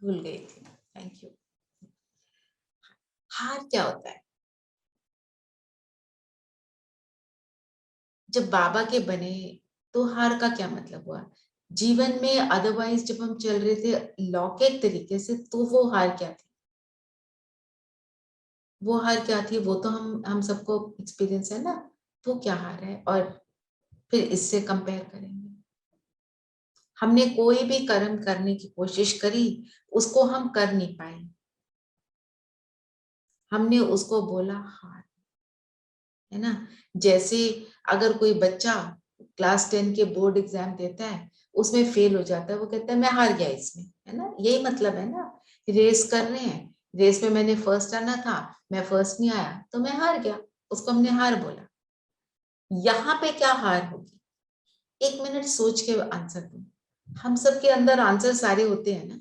भूल गई थी। Thank you. हार क्या होता है? जब बाबा के बने तो हार का क्या मतलब हुआ? जीवन में अदरवाइज जब हम चल रहे थे लौकिक तरीके से, तो वो हार क्या थी? वो हार क्या थी वो तो हम सबको एक्सपीरियंस है ना। वो क्या हार है, और फिर इससे कंपेयर करेंगे। हमने कोई भी कर्म करने की कोशिश करी, उसको हम कर नहीं पाए, हमने उसको बोला हार, है ना। जैसे अगर कोई बच्चा क्लास 10 के बोर्ड एग्जाम देता है, उसमें फेल हो जाता है, वो कहता है मैं हार गया इसमें, है ना। यही मतलब है ना। रेस कर रहे हैं, रेस में मैंने फर्स्ट आना था, मैं फर्स्ट नहीं आया तो मैं हार गया, उसको हमने हार बोला। यहाँ पे क्या हार होगी? एक मिनट सोच के आंसर दो। हम सबके अंदर आंसर सारे होते हैं ना।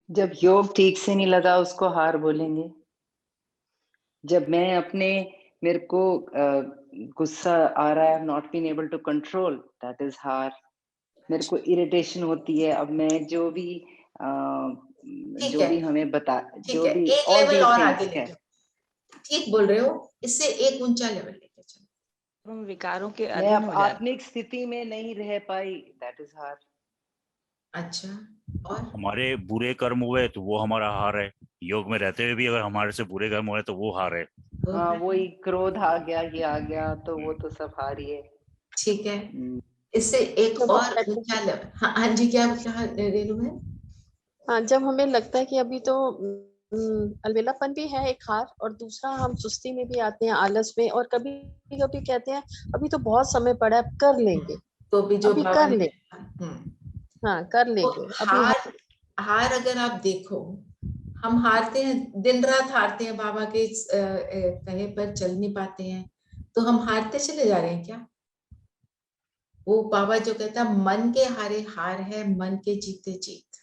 जब योग ठीक से नहीं लगा उसको हार बोलेंगे। जब मैं अपने मेरे को गुस्सा आ रहा है, not been able to control, that is हार। मेरे को इरिटेशन होती है, अब मैं जो भी ठीक है, हमें बता, ठीक जो है, भी एक ऑल लेवल दीज और आगे थिंग्स ले है। जाओ। ठीक बोल रहे हो, इससे एक ऊंचा लेवल लेके चलो। हम विकारों के मैं अधीन अब हो जाते। आत्मिक स्थिति में नहीं रह पाई, दैट इज हार। अच्छा, और हमारे बुरे कर्म हुए तो वो हमारा हार है। योग में रहते हुए भी अगर हमारे से बुरे कर्म हुए तो वो हार है। वो हाँ, है। वही क्रोध आ गया, ये आ गया, तो वो तो सब हार ही है। ठीक है, इससे एक जब और ऊंचा लेवल। हाँ हाँ जी, क्या कहा रेणु है? हाँ, जब हमें लगता है कि अभी तो अलबेलापन भी है एक हार, और दूसरा हम सुस्ती में भी आते हैं, आलस में, और कभी कभी कहते हैं अभी तो बहुत समय पड़ा है, कर लेंगे, तो भी जो अभी बाबा कर ने, ले, हाँ कर तो लेंगे अभी। हार, हार अगर आप देखो, हम हारते हैं, दिन रात हारते हैं, बाबा के कहे पर चल नहीं पाते हैं, तो हम हारते चले जा रहे हैं क्या? वो बाबा जो कहता है मन के हारे हार है, मन के जीते जीत,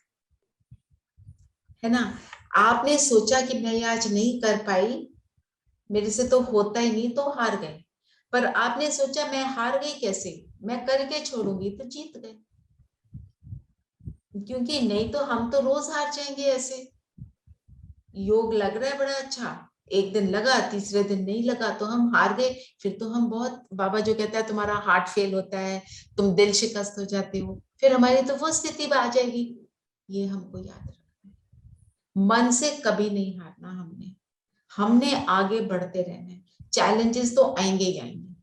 है ना। आपने सोचा कि मैं ये आज नहीं कर पाई, मेरे से तो होता ही नहीं, तो हार गए। पर आपने सोचा मैं हार गई कैसे, मैं करके छोड़ूंगी, तो जीत गए। क्योंकि नहीं तो हम तो रोज हार जाएंगे ऐसे। योग लग रहा है बड़ा अच्छा, एक दिन लगा, तीसरे दिन नहीं लगा, तो हम हार गए। फिर तो हम बहुत, बाबा जो कहता है तुम्हारा हार्ट फेल होता है, तुम दिल शिकस्त हो जाते हो, फिर हमारी तो वो स्थिति आ जाएगी। ये हमको याद रखना है। मन से कभी नहीं हारना हमने, हमने आगे बढ़ते रहना है। चैलेंजेस तो आएंगे ही आएंगे,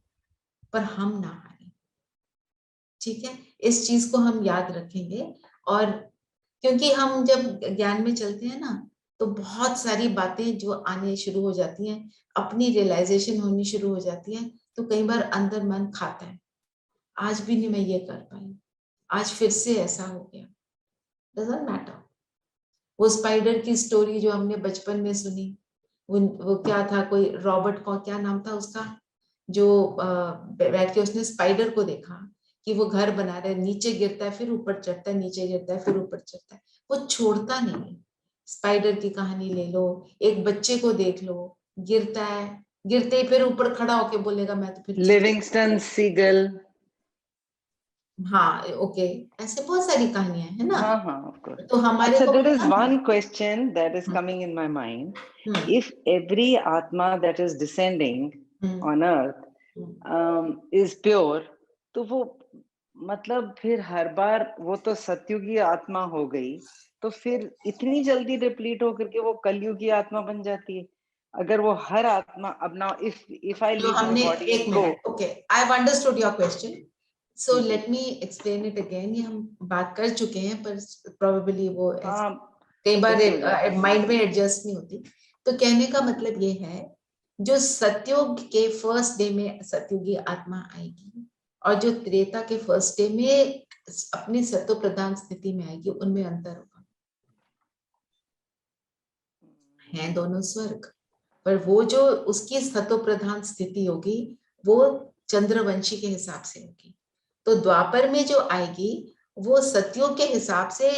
पर हम ना हारें। ठीक है, इस चीज को हम याद रखेंगे। और क्योंकि हम जब ज्ञान में चलते हैं ना, तो बहुत सारी बातें जो आने शुरू हो जाती हैं, अपनी रियलाइजेशन होनी शुरू हो जाती है, तो कई बार अंदर मन खाता है, आज भी नहीं मैं ये कर पाई, आज फिर से ऐसा हो गया। Doesn't matter. वो स्पाइडर की स्टोरी जो हमने बचपन में सुनी, वो क्या था, कोई रॉबर्ट को क्या नाम था उसका, जो बैठ के उसने स्पाइडर को देखा कि वो घर बना रहा है, नीचे गिरता है फिर ऊपर चढ़ता है, नीचे गिरता है फिर ऊपर चढ़ता है, वो छोड़ता नहीं। स्पाइडर की कहानी ले लो, एक बच्चे को देख लो, गिरता है, गिरते ही फिर ऊपर खड़ा होके बोलेगा मैं तो फिर लिविंगस्टन सीगल। हाँ ओके, ऐसे बहुत सारी कहानियां है ना। हाँ हाँ, of course. तो हमारे अच्छा, को there is पता है। one question that is coming in my mind. Hmm, If every atma that is descending hmm, on earth is pure, तो वो मतलब फिर हर बार वो तो सतयुगी आत्मा हो गई, तो फिर इतनी जल्दी डिप्लीट होकर के वो कलयुगी आत्मा बन जाती है। अगर वो हर आत्मा, अब ना if I जो leave my हमने, body एक and go, minute, okay, I have understood your question, so let me explain it again. ये हम बात कर चुके हैं, पर प्रोबेबली वो हाँ, कई बार मिस हो जाता है। माइंड में एडजस्ट नहीं होती। तो कहने का मतलब ये है, जो सतयुग के फर्स्ट डे में सतयुगी आत्मा आएगी, और जो त्रेता के फर्स्ट डे में अपनी सत्व प्रधान स्थिति में आएगी, उनमें अंतर होगा। हैं दोनों स्वर्ग, पर वो जो उसकी सत्व प्रधान स्थिति होगी, वो चंद्रवंशी के हिसाब से होगी। तो द्वापर में जो आएगी, वो सतयुग के हिसाब से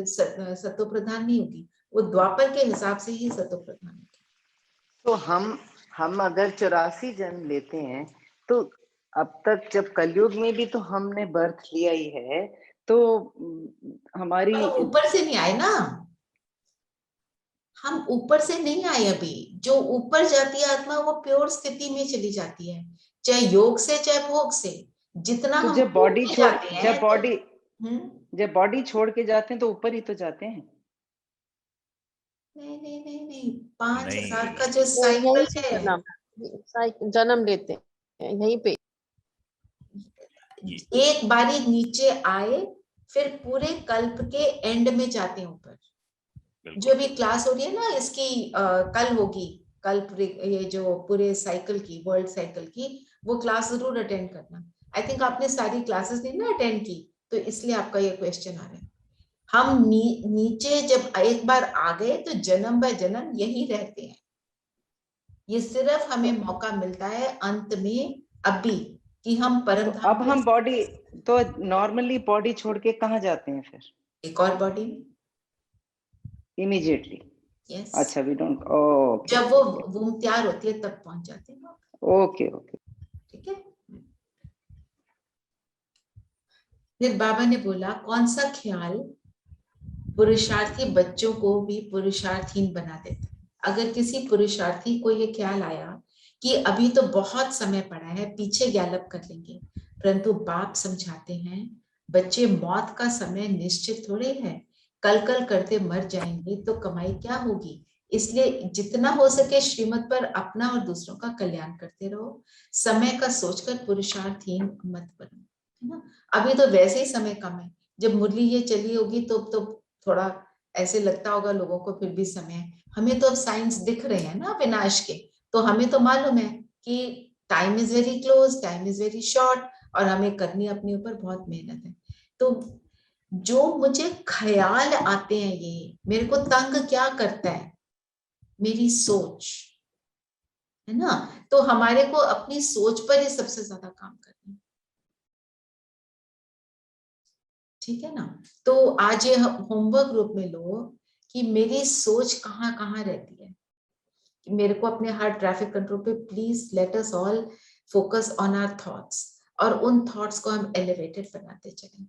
सत्व प्रधान नहीं होगी, वो द्वापर के हिसाब से ही सत्व प्रधान होगी। तो हम अगर 84 जन्म लेते हैं, तो अब तक जब कलयुग में भी तो हमने बर्थ लिया ही है, तो हमारी हम ऊपर से नहीं आए ना, हम ऊपर से नहीं आए अभी। जो ऊपर जाती है आत्मा वो प्योर स्थिति में चली जाती है, चाहे योग से चाहे भोग से। जितना तो हम जब बॉडी ऊपर छोड़ जाते हैं जब बॉडी छोड़ के जाते हैं तो ऊपर ही तो जाते हैं। नहीं नहीं नहीं नहीं, 5000 नहीं, का जो वो यहीं से साइकिल है, जन्म लेते हैं यहीं पे। एक बारी नीचे आए, फिर पूरे कल्प के एंड में जाते हैं ऊपर। जो भी क्लास हो रही है ना इसकी, कल होगी, कल ये जो पूरे साइकिल की, वर्ल्ड साइकिल की, वो क्लास जरूर अटेंड करना। आई थिंक आपने सारी क्लासेस नहीं ना अटेंड की, तो इसलिए आपका ये क्वेश्चन आ रहा है। हम नीचे जब एक बार आ गए तो जन्म बाय जन्म यही रहते हैं। ये सिर्फ हमें मौका मिलता है अंत में अभी कि हम परम तो धाम अब हम बॉडी तो नॉर्मली बॉडी छोड़ के कहाँ जाते हैं फिर? एक और बॉडी में। इमीडिएटली? यस, अच्छा, वी डोंट, ओके, जब वो वूम तैयार होती है तब पहुंच जाते हैं। Okay okay. ठीक है। फिर बाबा ने बोला, कौन सा ख्याल पुरुषार्थी बच्चों को भी पुरुषार्थहीन बना देता है? अगर किसी पुरुषार्थी को ये ख्याल आया कि अभी तो बहुत समय पड़ा है, पीछे गैलप कर लेंगे, परंतु बाप समझाते हैं बच्चे, मौत का समय निश्चित थोड़े है, कल कल करते मर जाएंगे तो कमाई क्या होगी। इसलिए जितना हो सके श्रीमत पर अपना और दूसरों का कल्याण करते रहो, समय का सोचकर पुरुषार्थहीन मत बनो, है ना। अभी तो वैसे ही समय कम है, जब मुरली ये चली होगी तो थोड़ा ऐसे लगता होगा लोगों को फिर भी समय है। हमें तो अब साइंस दिख रहे हैं ना विनाश के, तो हमें तो मालूम है कि time is very close, time is very short, और हमें करनी अपने ऊपर बहुत मेहनत है। तो जो मुझे ख्याल आते हैं, ये मेरे को तंग क्या करता है, मेरी सोच, है ना। तो हमारे को अपनी सोच पर ही सबसे ज्यादा काम करना है, ठीक है ना। तो आज ये होमवर्क ग्रुप में लो कि मेरी सोच कहाँ कहाँ रहती है, कि मेरे को अपने हर ट्रैफिक कंट्रोल पे please let us all focus on our thoughts, और उन थॉट्स को हम एलिवेटेड बनाते चलें।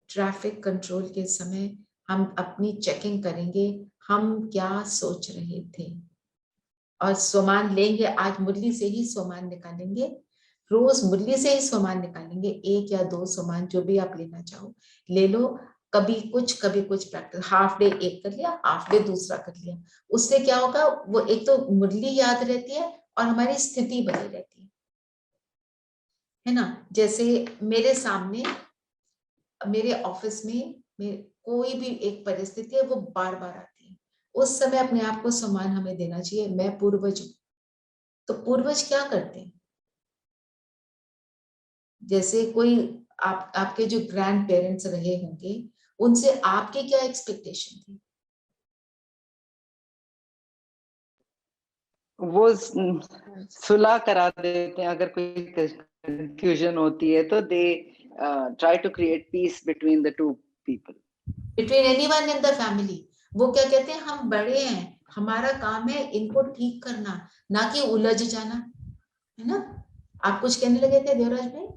ट्रैफिक कंट्रोल के समय हम अपनी चेकिंग करेंगे, हम क्या सोच रहे थे, और स्वमान लेंगे। आज मुरली से ही स्वमान निकालेंगे, रोज मुरली से ही स्वमान निकालेंगे, 1 या 2 स्वमान जो भी आप लेना चाहो ले लो। कभी कुछ प्रैक्टिस, हाफ डे एक कर लिया, हाफ डे दूसरा कर लिया। उससे क्या होगा, वो एक तो मुरली याद रहती है और हमारी स्थिति बनी रहती है ना। जैसे मेरे सामने मेरे ऑफिस में कोई भी एक परिस्थिति है, वो बार बार आती है, उस समय अपने आप को सम्मान हमें देना चाहिए, मैं पूर्वज हूं। तो पूर्वज क्या करते हैं, जैसे कोई आपके जो ग्रैंड पेरेंट्स रहे होंगे, उनसे आपके क्या एक्सपेक्टेशन थी? वो सुलह करा देते हैं, अगर कोई कंफ्यूजन होती है तो they try to create peace between the two people, between anyone in the family. वो क्या कहते हैं, हम बड़े हैं, हमारा काम है इनको ठीक करना, ना कि उलझ जाना, है ना। आप कुछ कहने लगे थे देवराज भाई,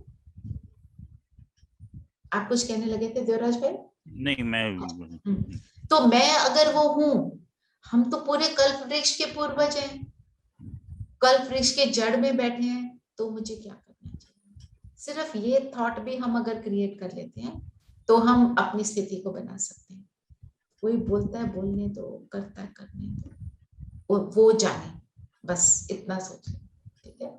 आप कुछ कहने लगे थे देवराज भाई? नहीं, मैं तो मैं अगर वो हूं, हम तो पूरे कल्प वृक्ष के पूर्वज हैं, कल्प वृक्ष के जड़ में बैठे हैं, तो मुझे क्या करना चाहिए? सिर्फ ये थॉट भी हम अगर क्रिएट कर लेते हैं तो हम अपनी स्थिति को बना सकते हैं। कोई बोलता है बोलने दो, करता है करने दो, वो जाने, बस इतना सोच, ठीक है।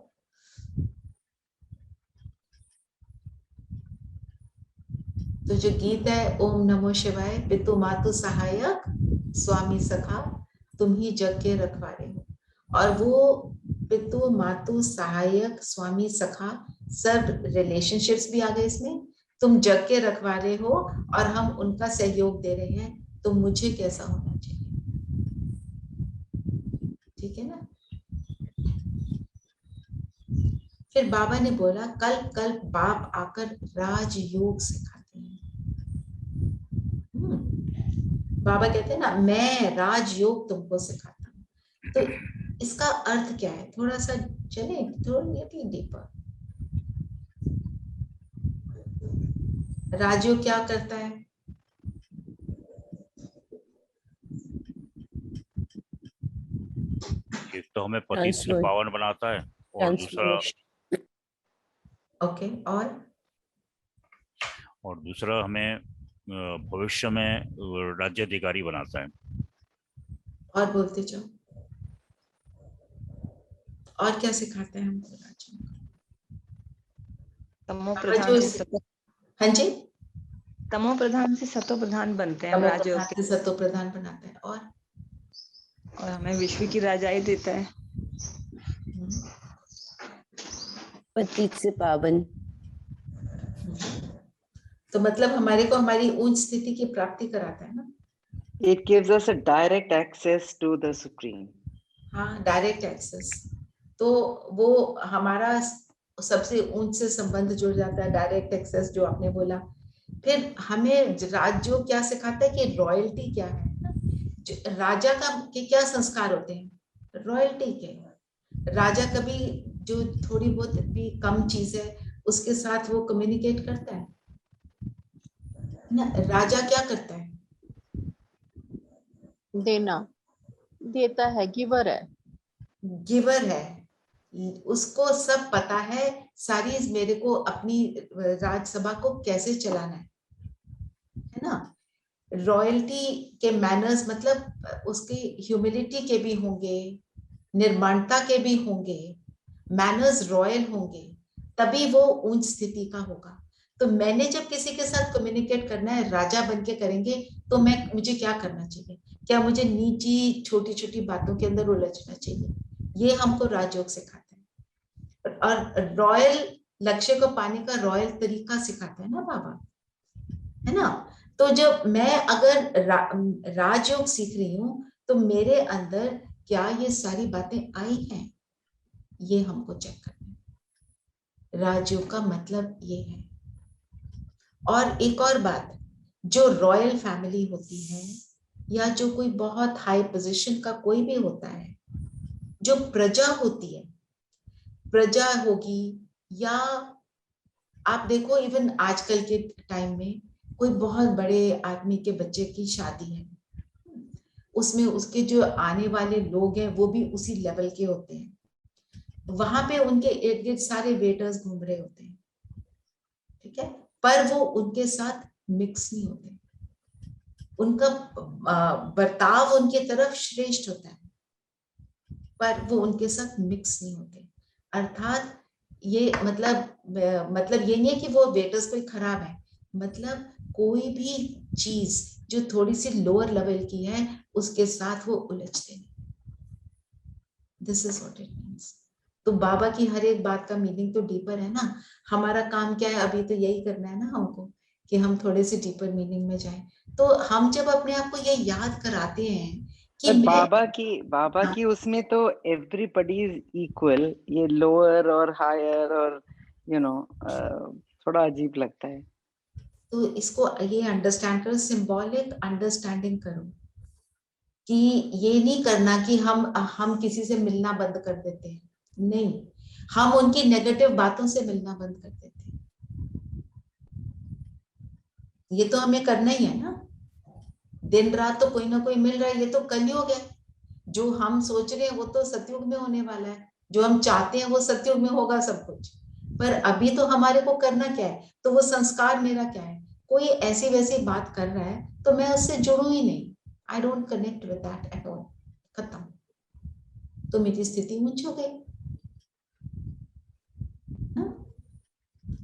तो जो गीत है, ओम नमो शिवाय, पितु मातु सहायक स्वामी सखा, तुम ही जग के रखवारे हो। और वो पितु मातु सहायक स्वामी सखा, सब रिलेशनशिप्स भी आ गए इसमें। तुम जग के रखवारे हो और हम उनका सहयोग दे रहे हैं, तो मुझे कैसा होना चाहिए, ठीक है ना। फिर बाबा ने बोला, कल्प कल्प बाप आकर राजयोग सिखाते हैं। बाबा कहते हैं ना, मैं राजयोग तुमको सिखाता हूँ। तो इसका अर्थ क्या है, थोड़ा सा चले, थोड़ी डीपर। राजयोग क्या करता है? एक तो हमें पति से पावन बनाता है और दूसरा ओके, और दूसरा हमें भविष्य में राज्याधिकारी बनाता है। और बोलते जाओ, और क्या सिखाता है हमको राजयोग? तमो प्रधान से हाँ जी, तमो प्रधान से सतो प्रधान बनते हैं हम राजयोग के, सतो प्रधान बनाता है, और हमें विश्व की राजाई देता है। पतित से पावन। तो मतलब हमारे को हमारी उच्च स्थिति की प्राप्ति कराता है ना। It gives us a direct access to the supreme. हाँ, डायरेक्ट एक्सेस। तो वो हमारा सबसे ऊंच से संबंध जुड़ जाता है, डायरेक्ट एक्सेस जो आपने बोला। फिर हमें राजयोग क्या सिखाता है कि रॉयल्टी क्या है ना? राजा का के क्या संस्कार होते हैं? रॉयल्टी के। राजा कभी जो थोड़ी बहुत भी कम चीज है उसके साथ वो कम्युनिकेट करता है ना। राजा क्या करता है? देता है, गिवर है। गिवर है, उसको सब पता है, सारी मेरे को अपनी राजसभा को कैसे चलाना है ना। रॉयल्टी के मैनर्स मतलब उसकी ह्यूमिलिटी के भी होंगे, निर्माणता के भी होंगे, मैनर्स रॉयल होंगे, तभी वो ऊंच स्थिति का होगा। तो मैंने जब किसी के साथ कम्युनिकेट करना है, राजा बन के करेंगे तो मुझे क्या करना चाहिए? क्या मुझे निजी छोटी छोटी बातों के अंदर उलझना चाहिए? ये हमको राजयोग सिखाता है। और रॉयल लक्ष्य को पाने का रॉयल तरीका सिखाता है ना बाबा, है ना। तो जब मैं अगर राजयोग सीख रही हूँ तो मेरे अंदर क्या ये सारी बातें आई हैं, ये हमको चेक करना है। राजयोग का मतलब ये है। और एक और बात, जो रॉयल फैमिली होती है या जो कोई बहुत हाई पोजीशन का कोई भी होता है, जो प्रजा होती है, प्रजा होगी, या आप देखो इवन आजकल के टाइम में कोई बहुत बड़े आदमी के बच्चे की शादी है, उसमें उसके जो आने वाले लोग हैं वो भी उसी लेवल के होते हैं। वहां पे उनके इर्द गिर्द सारे वेटर्स घूम रहे होते हैं, ठीक है, पर वो उनके साथ मिक्स नहीं होते। उनका बर्ताव उनकी तरफ श्रेष्ठ होता है, पर वो उनके साथ मिक्स नहीं होते। अर्थात ये मतलब ये नहीं है कि वो वेटर्स कोई खराब है, मतलब कोई भी चीज जो थोड़ी सी लोअर लेवल की है उसके साथ वो उलझते नहीं। This is what it means. तो बाबा की हर एक बात का मीनिंग तो डीपर है ना। हमारा काम क्या है अभी, तो यही करना है ना हमको कि हम थोड़े से डीपर मीनिंग में जाएं। तो हम जब अपने आप को ये याद कराते हैं कि बाबा की उसमें तो एवरीबॉडी इज इक्वल, ये लोअर और हायर और थोड़ा अजीब लगता है। तो इसको ये अंडरस्टैंड करो, सिंबॉलिक अंडरस्टैंडिंग करो कि ये नहीं करना कि हम किसी से मिलना बंद कर देते हैं, नहीं, हम उनकी नेगेटिव बातों से मिलना बंद कर देते हैं। ये तो हमें करना ही है ना, दिन रात तो कोई ना कोई मिल रहा है। ये तो कलयुग है, जो हम सोच रहे हैं वो तो सतयुग में होने वाला है, जो हम चाहते हैं वो सतयुग में होगा सब कुछ। पर अभी तो हमारे को करना क्या है, तो वो संस्कार मेरा क्या है, कोई ऐसी वैसी बात कर रहा है तो मैं उससे जुड़ू ही नहीं, I don't connect with that at all, खत्म। तो मेरी स्थिति ऊंच हो गई।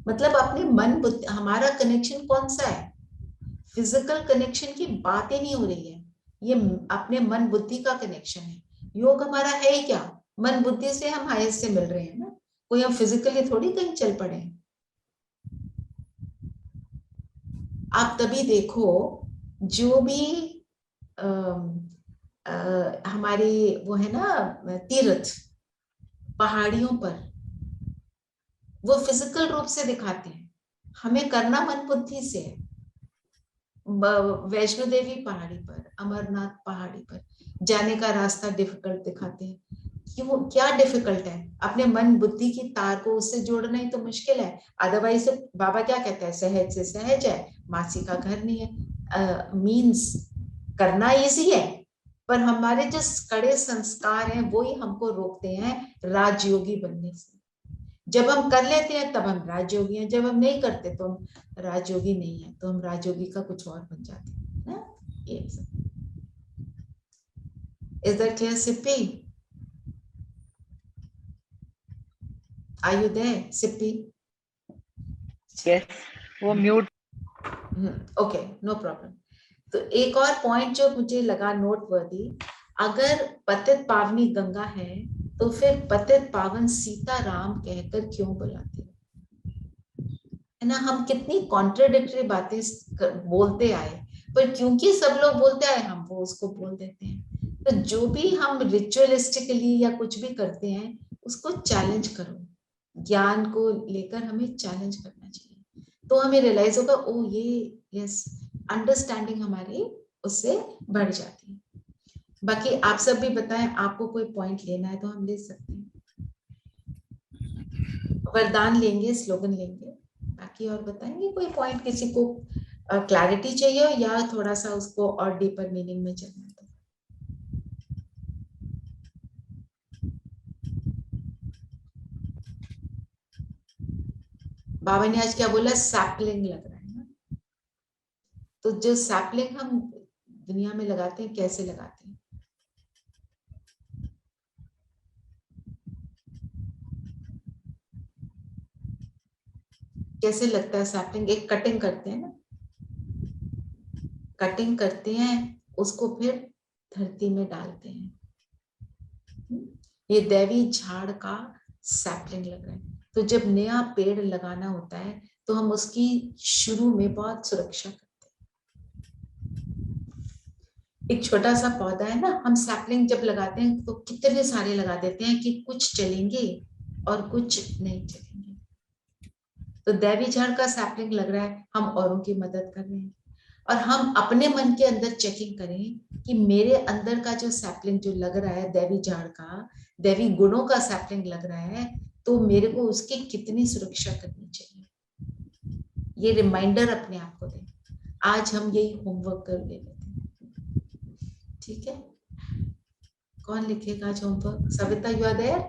मतलब अपने मन बुद्धि, हमारा कनेक्शन कौन सा है? फिजिकल कनेक्शन की बात ही नहीं हो रही है, ये अपने मन बुद्धि का कनेक्शन है। योग हमारा है ही क्या, मन बुद्धि से हम हाईएस्ट से मिल रहे हैं ना, कोई हम फिजिकली थोड़ी कहीं चल पड़े हैं। आप तभी देखो जो भी हमारे वो है ना तीर्थ पहाड़ियों पर, वो फिजिकल रूप से दिखाते हैं, हमें करना मन बुद्धि से है। वैष्णो देवी पहाड़ी पर, अमरनाथ पहाड़ी पर जाने का रास्ता डिफिकल्ट दिखाते हैं, क्यों, क्या डिफिकल्ट है? अपने मन बुद्धि की तार को उससे जोड़ना ही तो मुश्किल है। अदरवाइज बाबा क्या कहता है, सहज से सहज है, मासी का घर नहीं है। मीन्स करना इजी है, पर हमारे जो कड़े संस्कार हैं वो ही हमको रोकते हैं राजयोगी बनने से। जब हम कर लेते हैं तब हम राजयोगी हैं, जब हम नहीं करते तो हम राजयोगी नहीं है, तो हम राजयोगी का कुछ और बन जाते हैं ना। ये सब। Is that clear, Sippy? Are you there, Sippy? Yes, वो म्यूट। Okay, no problem. तो एक और पॉइंट जो मुझे लगा नोटवर्दी, अगर पतित पावनी गंगा है तो फिर पतित पावन सीताराम कहकर क्यों बुलाते हैं? है ना, हम कितनी कॉन्ट्रडिक्टरी बातें बोलते आए, पर क्योंकि सब लोग बोलते आए हम वो उसको बोल देते हैं। तो जो भी हम रिचुअलिस्टिकली या कुछ भी करते हैं उसको चैलेंज करो, ज्ञान को लेकर हमें चैलेंज करना चाहिए, तो हमें रियलाइज होगा ओ ये यस, अंडरस्टैंडिंग हमारी उससे बढ़ जाती है। बाकी आप सब भी बताएं, आपको कोई पॉइंट लेना है तो हम ले सकते हैं, वरदान लेंगे, स्लोगन लेंगे, बाकी और बताएंगे कोई पॉइंट, किसी को क्लैरिटी चाहिए या थोड़ा सा उसको और डीपर मीनिंग में चलना है। बाबा ने आज क्या बोला, सैपलिंग लग रहा है ना, तो जो सैपलिंग हम दुनिया में लगाते हैं कैसे लगाते हैं? कैसे लगता है सैपलिंग? एक कटिंग करते हैं ना, कटिंग करते हैं उसको फिर धरती में डालते हैं। ये दैवी झाड़ का सैपलिंग लग रहा है। तो जब नया पेड़ लगाना होता है तो हम उसकी शुरू में बहुत सुरक्षा करते हैं। एक छोटा सा पौधा है ना, हम सैपलिंग जब लगाते हैं तो कितने सारे लगा देते हैं कि कुछ चलेंगे और कुछ नहीं चलेंगे। तो दैवी झाड़ का सैपलिंग लग रहा है, हम औरों की मदद कर रहे हैं, और हम अपने मन के अंदर चेकिंग करें कि मेरे अंदर का जो सैपलिंग जो लग रहा है दैवी झाड़ का, दैवी गुणों का सैपलिंग लग रहा है, तो मेरे को उसकी कितनी सुरक्षा करनी चाहिए। ये रिमाइंडर अपने आप को दें। आज हम यही होमवर्क कर लेते हैं, ठीक है? कौन लिखेगा आज homework? Savita, you are there?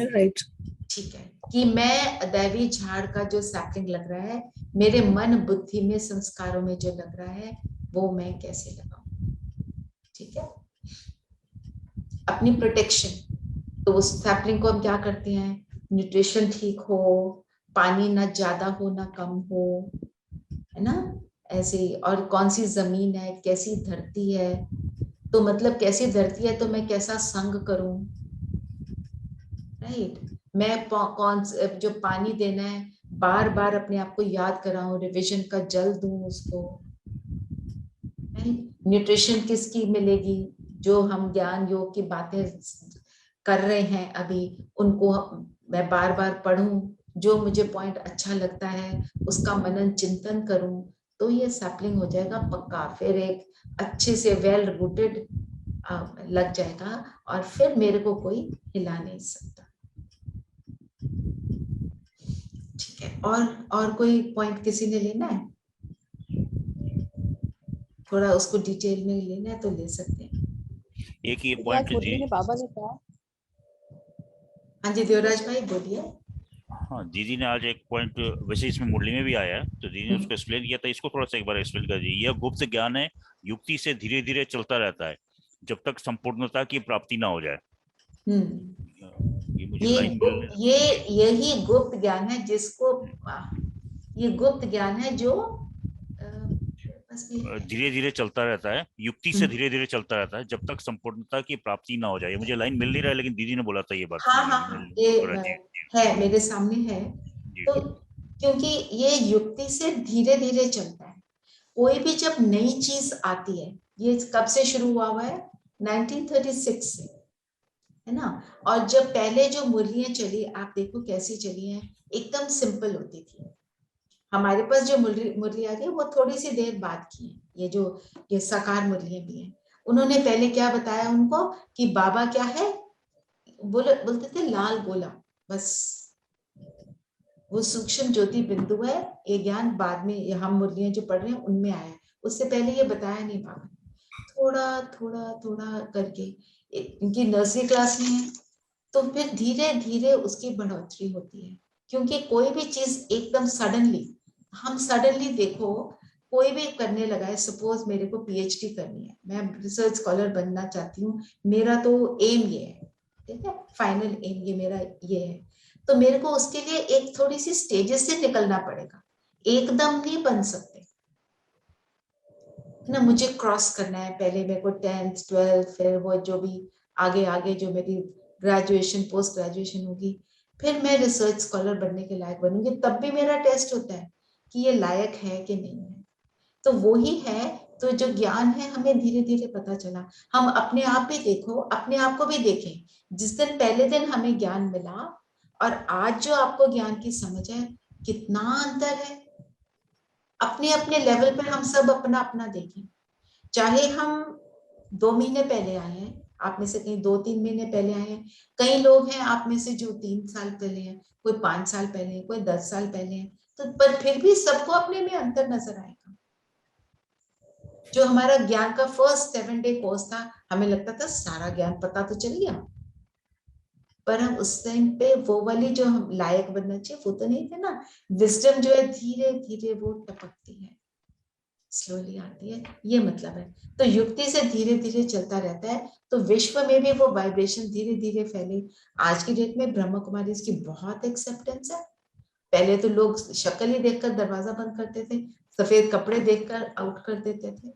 Right. ठीक है, कि मैं दैवी झाड़ का जो सैपलिंग लग रहा है मेरे मन बुद्धि में संस्कारों में जो लग रहा है वो मैं कैसे लगाऊं, ठीक है? अपनी प्रोटेक्शन। तो उस सैपलिंग को हम क्या करते हैं, न्यूट्रिशन ठीक हो, पानी ना ज्यादा हो ना कम हो, है ना, ऐसे ही। और कौन सी जमीन है, कैसी धरती है, तो मतलब कैसी धरती है तो मैं कैसा संग करूं, राइट? मैं कौन जो पानी देना है बार बार अपने आप को याद कराऊं, रिविजन का जल दूं उसको, न्यूट्रिशन किसकी मिलेगी, जो हम ज्ञान योग की बातें कर रहे हैं अभी उनको मैं बार बार पढूं, जो मुझे पॉइंट अच्छा लगता है उसका मनन चिंतन करूं, तो ये सैपलिंग हो जाएगा पक्का, फिर एक अच्छे से वेल रूटेड लग जाएगा, और फिर मेरे को कोई हिला नहीं सकता। ठीक है, और कोई पॉइंट किसी ने लेना है? थोड़ा उसको डिटेल में लेना है तो ले सकते हैं। एक ये पॉइंट मुरली ने बाबा ने कहा। हाँ जी देवराज भाई बोलिए। हाँ, दीदी ने आज एक पॉइंट, वैसे इसमें मुरली में भी आया है तो दीदी ने उसको एक्सप्लेन किया था, इसको थोड़ा सा एक बार एक्सप्लेन कर दीजिए। यह गुप्त ज्ञान है, युक्ति से धीरे धीरे चलता रहता है जब तक संपूर्णता की प्राप्ति ना हो जाए। ये मुझे लाइन यही गुप्त ज्ञान है जिसको, ये गुप्त ज्ञान है जो धीरे धीरे चलता रहता है, युक्ति से धीरे धीरे चलता रहता है जब तक संपूर्णता की प्राप्ति ना हो जाए। मुझे लाइन मिल नहीं रहा है लेकिन दीदी ने बोला था ये बात। हाँ, ये है मेरे सामने है। तो क्योंकि ये युक्ति से धीरे धीरे चलता है, कोई भी जब नई चीज आती है, ये कब से शुरू हुआ है? 1936 से, है ना। और जब पहले जो मुरलियां चली, आप देखो कैसी चली हैं, एकदम सिंपल होती थी। हमारे पास जो मुरली आ गई वो थोड़ी सी देर बाद की है, ये जो ये साकार मुरलियां भी हैं। उन्होंने पहले क्या बताया उनको कि बाबा क्या है, बोलते थे लाल गोला, बस वो सूक्ष्म ज्योति बिंदु है। ये ज्ञान बाद में हम मुरलियां जो पढ़ रहे हैं उनमें आया है, उससे पहले ये बताया नहीं बाबा ने। थोड़ा थोड़ा थोड़ा करके इनकी नर्सरी क्लास में है, तो फिर धीरे धीरे उसकी बढ़ोतरी होती है। क्योंकि कोई भी चीज एकदम सडनली, हम सडनली देखो कोई भी करने लगा है, सपोज मेरे को पीएचडी करनी है, मैं रिसर्च स्कॉलर बनना चाहती हूँ, मेरा तो एम ये है, ठीक है, फाइनल एम ये मेरा ये है, तो मेरे को उसके लिए एक थोड़ी सी स्टेजेस से निकलना पड़ेगा, एकदम नहीं बन सकते ना। मुझे क्रॉस करना है, पहले मेरे को 10th 12th, फिर वो जो भी आगे आगे जो मेरी ग्रेजुएशन पोस्ट ग्रेजुएशन होगी, फिर मैं रिसर्च स्कॉलर बनने के लायक बनूंगी, तब भी मेरा टेस्ट होता है कि ये लायक है कि नहीं है। तो वो ही है, तो जो ज्ञान है हमें धीरे धीरे पता चला। हम अपने आप भी देखो, अपने आप को भी देखें, जिस दिन पहले दिन हमें ज्ञान मिला और आज जो आपको ज्ञान की समझ है, कितना अंतर है। अपने अपने लेवल पे हम सब अपना अपना देखें, चाहे हम 2 महीने पहले आए हैं, आप में से कहीं 2-3 महीने पहले आए हैं, कई लोग हैं आप में से जो 3 साल पहले हैं, कोई 5 साल पहले है, कोई 10 साल पहले है, तो पर फिर भी सबको अपने में अंतर नजर आएगा। जो हमारा ज्ञान का फर्स्ट 7 डे कोर्स था, हमें लगता था सारा ज्ञान पता तो चल गया, पर हम उस टाइम पे वो वाली जो हम लायक बनना चाहिए वो तो नहीं थे ना। विजडम जो है धीरे धीरे वो टपकती है, स्लोली आती है, ये मतलब है। तो युक्ति से धीरे धीरे चलता रहता है, तो विश्व में भी वो वाइब्रेशन धीरे धीरे फैले। आज की डेट में ब्रह्म कुमारी इसकी बहुत एक्सेप्टेंस है। पहले तो लोग शक्ल ही देखकर दरवाजा बंद करते थे, सफेद कपड़े देखकर आउट कर देते थे,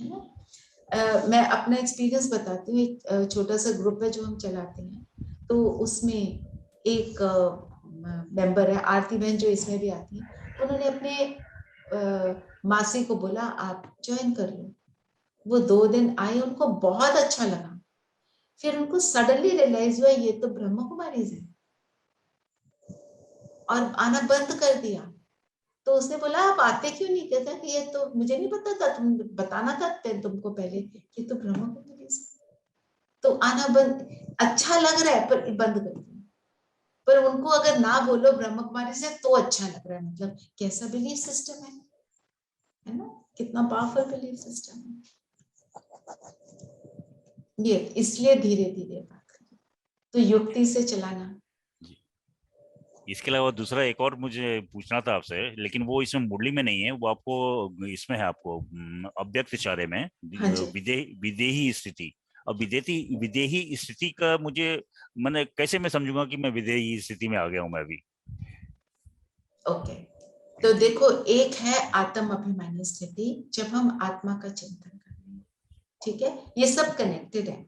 है ना। मैं अपना एक्सपीरियंस बताती हूँ। एक छोटा सा ग्रुप है जो हम चलाते हैं, तो उसमें एक मेंबर है आरती बहन जो इसमें भी आती है, उन्होंने अपने मासी को बोला आप ज्वाइन कर लो। वो 2 दिन आए, उनको बहुत अच्छा लगा, फिर उनको सडनली रियलाइज हुआ ये तो ब्रह्म कुमारीज है, और आना बंद कर दिया। तो उसने बोला आप आते क्यों नहीं, कहता कि ये तो मुझे नहीं पता था, तुम बताना था तुमको पहले कि तो ब्रह्म कुमारी से, तो आना बंद, अच्छा लग रहा है पर बंद कर दिया। पर उनको अगर ना बोलो ब्रह्म कुमारी से तो अच्छा लग रहा है, मतलब कैसा बिलीफ सिस्टम है ना, कितना पावरफुल बिलीफ सिस्टम है ये। इसलिए धीरे धीरे बात करें, तो युक्ति से चलाना। इसके अलावा दूसरा एक और मुझे पूछना था आपसे, लेकिन वो इसमें मुरली में नहीं है, वो आपको इसमें है, आपको अव्यक्त इशारे में हाँ जी, विदेही स्थिति। अब विदेही विदेही स्थिति का मुझे मैंने कैसे मैं समझूंगा कि मैं विदेही स्थिति में आ गया हूं मैं अभी। ओके। तो देखो, एक है आत्म अभिमानी स्थिति, जब हम आत्मा का चिंतन कर रहे हैं, ठीक है, ये सब कनेक्टेड है।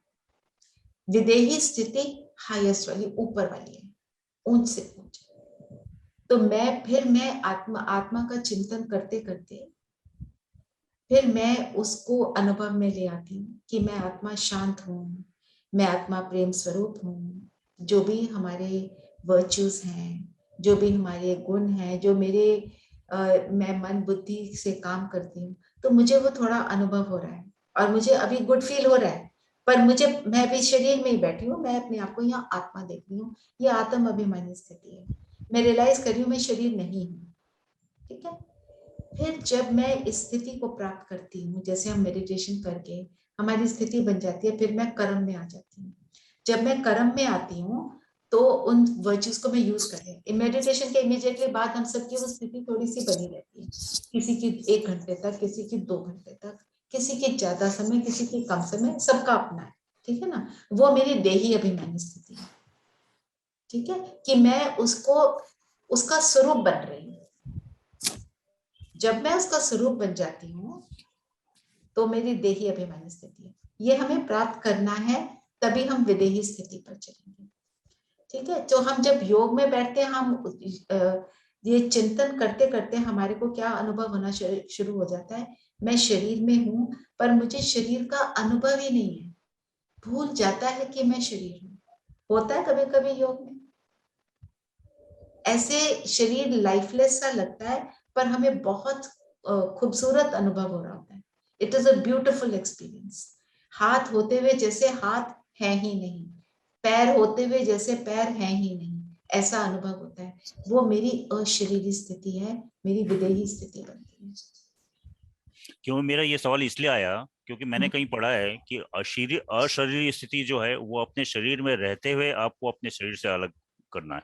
विदेही स्थिति हाईएस्ट वाली, ऊपर वाली है, ऊंच से ऊंच। तो मैं आत्मा का चिंतन करते करते फिर मैं उसको अनुभव में ले आती हूँ कि मैं आत्मा शांत हूँ, मैं आत्मा प्रेम स्वरूप हूँ। जो भी हमारे वर्च्यूज हैं, जो भी हमारे गुण हैं, जो मेरे मैं मन बुद्धि से काम करती हूँ, तो मुझे वो थोड़ा अनुभव हो रहा है और मुझे अभी गुड फील हो रहा है। पर मैं भी शरीर में ही बैठी हूँ, मैं अपने आप को यहाँ आत्मा देख रही हूँ, ये आत्म अभिमानी स्थिति है। मैं रियलाइज कर रही हूँ मैं शरीर नहीं हूँ, ठीक है। फिर जब मैं इस स्थिति को प्राप्त करती हूँ, जैसे हम मेडिटेशन करके हमारी स्थिति बन जाती है, फिर मैं कर्म में आ जाती हूँ। जब मैं कर्म में आती हूँ तो उन वर्च्यूज को मैं यूज करती हूँ। मेडिटेशन के इमीडिएटली बाद हम सबकी वो स्थिति थोड़ी सी बनी रहती है, किसी की 1 घंटे तक, किसी की 2 घंटे तक, किसी की ज्यादा समय, किसी की कम समय, सबका अपना है, ठीक है ना। वो मेरी देही अभिमानी स्थिति है, ठीक है, कि मैं उसका स्वरूप बन रही हूँ। जब मैं उसका स्वरूप बन जाती हूँ तो मेरी देही अभिमानी स्थिति है, ये हमें प्राप्त करना है, तभी हम विदेही स्थिति पर चलेंगे, ठीक है। तो हम जब योग में बैठते हैं, हम ये चिंतन करते करते हमारे को क्या अनुभव होना शुरू हो जाता है, मैं शरीर में हूँ पर मुझे शरीर का अनुभव ही नहीं है, भूल जाता है कि मैं शरीर हूँ। होता है कभी कभी योग में ऐसे, शरीर लाइफलेस सा लगता है पर हमें बहुत खूबसूरत अनुभव हो रहा होता है। It is a beautiful experience. हाथ होते हुए जैसे हाथ है ही नहीं, पैर होते हुए जैसे पैर है ही नहीं, ऐसा अनुभव होता है। वो मेरी अशरीरी स्थिति है, मेरी विदेही स्थिति बनती है। क्यों मेरा ये सवाल इसलिए आया क्योंकि मैंने कहीं पढ़ा है कि अशरीरी स्थिति जो है वो अपने शरीर में रहते हुए आपको अपने शरीर से अलग करना है,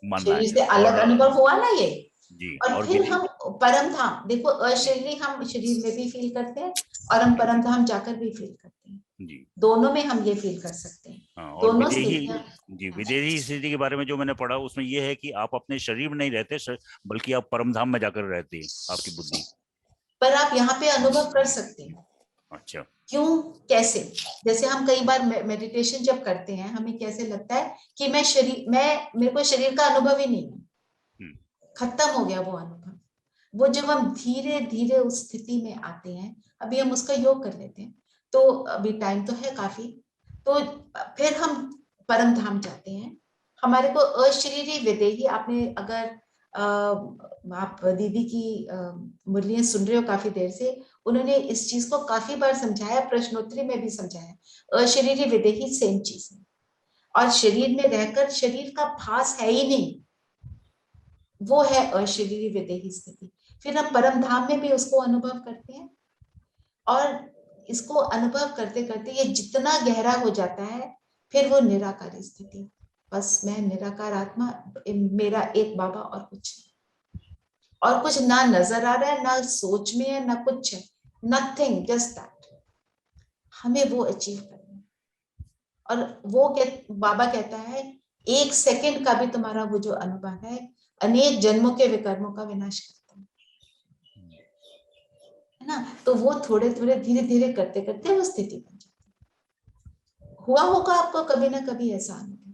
मानना है। शरीर से अलग और अनुभव हुआ ना ये। जी, और फिर हम परम धाम, देखो अशरीरी हम शरीर में भी फील करते हैं और हम परम धाम जाकर भी फील करते हैं, जी दोनों में हम ये फील कर सकते हैं। हाँ, और दोनों विदेही स्थितियां। जी विदेही स्थिति के बारे में जो मैंने पढ़ा उसमें ये है कि आप अपने शरीर में नहीं रहते बल्कि आप परम धाम में जाकर रहते हैं, आपकी बुद्धि। पर आप यहाँ पे अनुभव कर सकते हैं। अच्छा, क्यों, कैसे? जैसे हम कई बार मेडिटेशन जब करते हैं, हमें कैसे लगता है कि मेरे को शरीर का अनुभव ही नहीं है, खत्म हो गया वो अनुभव। वो जब हम धीरे धीरे उस स्थिति में आते हैं, अभी हम उसका योग कर लेते हैं, तो अभी टाइम तो है काफी, तो फिर हम परम धाम जाते हैं। हमारे को अशरीरी विदेही, आपने अगर आप दीदी की मुरलियां सुन रहे हो काफी देर से, उन्होंने इस चीज को काफी बार समझाया, प्रश्नोत्तरी में भी समझाया। अशरीरी विदेही सेम चीज है, और शरीर में रहकर शरीर का भास है ही नहीं, वो है अशरीरी विदेही स्थिति। फिर हम परम धाम में भी उसको अनुभव करते हैं, और इसको अनुभव करते करते ये जितना गहरा हो जाता है, फिर वो निराकारी स्थिति, बस मैं निराकार आत्मा, मेरा एक बाबा और कुछ नहीं, और कुछ ना नजर आ रहा है, ना सोच में है, ना कुछ है, नथिंग, जस्ट दैट। हमें वो अचीव करना है। और वो बाबा कहता है, एक सेकंड का भी तुम्हारा वो जो अनुभव है अनेक जन्मों के विकर्मों का विनाश करता है ना। तो वो थोड़े थोड़े धीरे धीरे करते करते वो स्थिति बन जाती है। हुआ होगा आपको कभी ना कभी ऐसा अनुभव,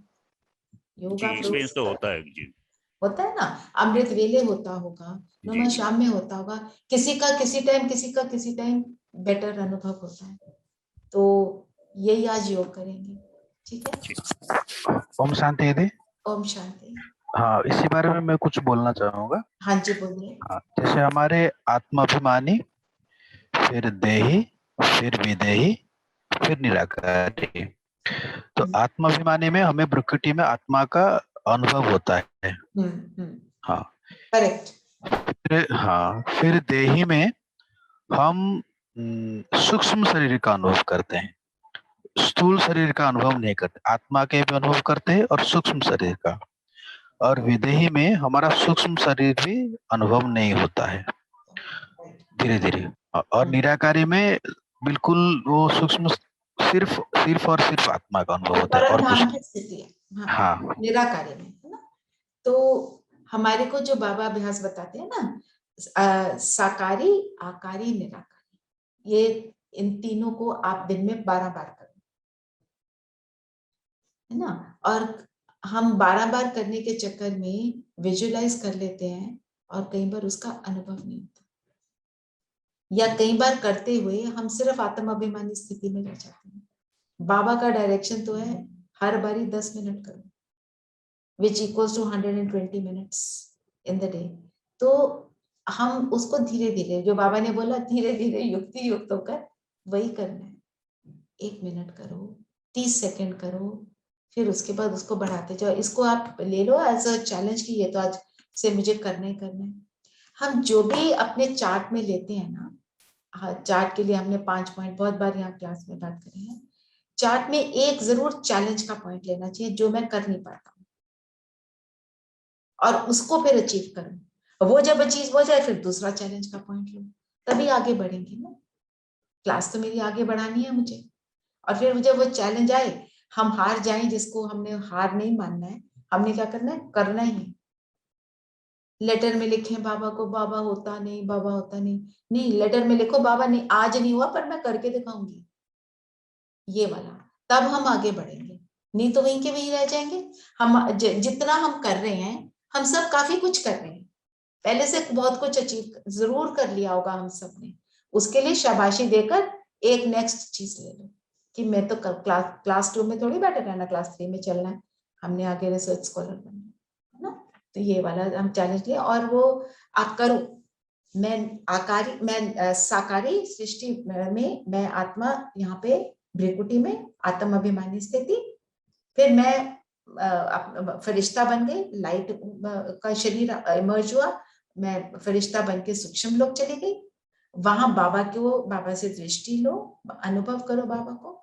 योगा एक्सपीरियंस तो होता है जी, होता है ना, अमृत वेले होता होगा, नमा शाम में होता होगा, किसी का किसी टाइम, किसी का किसी टाइम बेटर अनुभव होता है। तो यही आज योग करेंगे, ठीक है। ओम शांति दीदी। ओम शांति। हाँ, इसी बारे में मैं कुछ बोलना चाहूंगा। हाँ जी बोलिए। हाँ, जैसे हमारे आत्माभिमानी, फिर देही, फिर विदेही, फिर निराकारी। तो आत्माभिमानी में हमें प्रकृति में आत्मा का अनुभव होता है। हाँ करेक्ट। फिर देही में हम सूक्ष्म शरीर का अनुभव करते हैं, स्थूल शरीर का अनुभव नहीं करते। आत्मा के भी अनुभव करते हैं और सूक्ष्म शरीर का। और विदेही में हमारा सूक्ष्म शरीर भी अनुभव नहीं होता है, धीरे धीरे। और निराकारी में बिल्कुल वो सूक्ष्म सिर्फ और सिर्फ आत्मा का अनुभव होता है और कुछ स्थिति है। हाँ, निराकारी में, है ना। तो हमारे को जो बाबा अभ्यास बताते हैं ना, साकारी, आकारी, निराकारी, ये इन तीनों को आप दिन में 12 बार करो, है ना। और हम 12 बार करने के चक्कर में विजुअलाइज कर लेते हैं, और कई बार उसका अनुभव नहीं होता, या कई बार करते हुए हम सिर्फ आत्म अभिमानी स्थिति में रह जाते हैं। बाबा का डायरेक्शन तो है हर बारी 10 मिनट करो, which equals to 120 minutes in the day। तो हम उसको धीरे धीरे, जो बाबा ने बोला धीरे धीरे युक्ति युक्त होकर वही करना है। 1 मिनट करो, 30 सेकंड करो, फिर उसके बाद उसको बढ़ाते जाओ। इसको आप ले लो एज अ चैलेंज की ये तो आज से मुझे करना ही करना है। हम जो भी अपने चार्ट में लेते हैं ना, चार्ट के लिए हमने 5 पॉइंट बहुत बार यहाँ क्लास में बात करी है। चार्ट में एक जरूर चैलेंज का पॉइंट लेना चाहिए जो मैं कर नहीं पाता हूँ, और उसको फिर अचीव करूं। वो जब अचीव हो जाए फिर दूसरा चैलेंज का पॉइंट लो, तभी आगे बढ़ेंगे ना। क्लास तो मेरी आगे बढ़ानी है मुझे, और फिर जब वो चैलेंज आए, हम हार जाएं, जिसको हमने हार नहीं मानना है, हमने क्या करना है, करना ही है। लेटर में लिखें बाबा को, बाबा होता नहीं, बाबा होता नहीं, नहीं लेटर में लिखो बाबा नहीं आज नहीं हुआ पर मैं करके दिखाऊंगी, ये वाला, तब हम आगे बढ़ेंगे। नहीं तो वहीं के वहीं रह जाएंगे। हम जितना हम कर रहे हैं, हम सब काफी कुछ कर रहे हैं, पहले से बहुत कुछ अचीव जरूर कर लिया होगा हम सब ने, उसके लिए शाबाशी देकर एक नेक्स्ट चीज ले लो कि मैं तो क्लास 2 में थोड़ी बैठे रहना, क्लास 3 में चलना है, हमने आगे रिसर्च स्कॉलर बनना है ना। तो ये वाला हम चैलेंज लिया, और वो आप करो, मैं साकारी सृष्टि में मैं आत्मा यहाँ पे भ्रिकुटी में आत्म अभिमानी स्थिति, फिर मैं फरिश्ता बन गई, लाइट का शरीर इमर्ज हुआ, मैं फरिश्ता बन के सूक्ष्म लोक चली गई, वहां बाबा से दृष्टि लो, अनुभव करो बाबा को,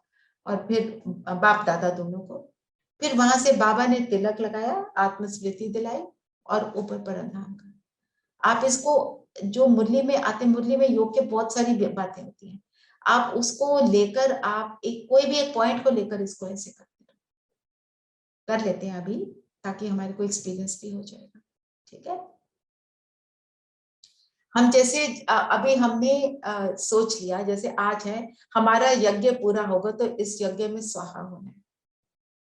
और फिर बाप दादा दोनों को, फिर वहां से बाबा ने तिलक लगाया, आत्मस्मृति दिलाई और ऊपर परमधाम का। आप इसको जो मुरली में आते, मुरली में योग के बहुत सारी बातें होती हैं, आप उसको लेकर आप कोई भी एक पॉइंट को लेकर इसको ऐसे कर लेते हैं अभी, ताकि हमारे को एक्सपीरियंस भी हो जाएगा। ठीक है, हम जैसे अभी हमने सोच लिया, जैसे आज है हमारा यज्ञ पूरा होगा तो इस यज्ञ में स्वाहा होना है,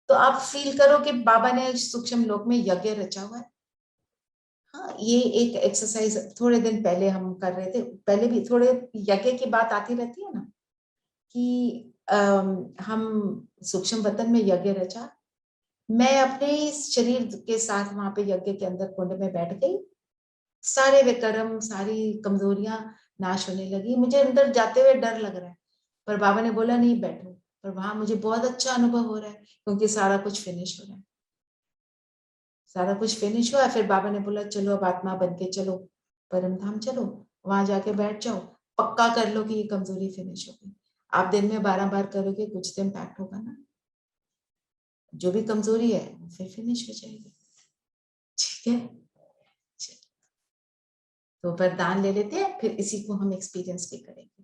तो आप फील करो कि बाबा ने सूक्ष्म लोक में यज्ञ रचा हुआ है। हाँ, ये एक एक्सरसाइज थोड़े दिन पहले हम कर रहे थे, पहले भी थोड़े यज्ञ की बात आती रहती है ना, कि हम सूक्ष्म वतन में यज्ञ रचा, मैं अपने शरीर के साथ वहां पे यज्ञ के अंदर कुंड में बैठ गई, सारे विकर्म सारी कमजोरियां नाश होने लगी, मुझे अंदर जाते हुए डर लग रहा है, पर बाबा ने बोला नहीं बैठो, पर वहां मुझे बहुत अच्छा अनुभव हो रहा है क्योंकि सारा कुछ फिनिश हो रहा है, सारा कुछ फिनिश हुआ। फिर बाबा ने बोला चलो अब आत्मा बन के चलो, परम धाम चलो, वहां जाके बैठ जाओ, पक्का कर लो कि ये कमजोरी फिनिश हो गई। आप दिन में 12 बार करोगे, कुछ तो इम्पैक्ट होगा ना, जो भी कमजोरी है फिर फिनिश हो जाएगी। ठीक है, तो वरदान ले लेते हैं, फिर इसी को हम एक्सपीरियंस भी करेंगे।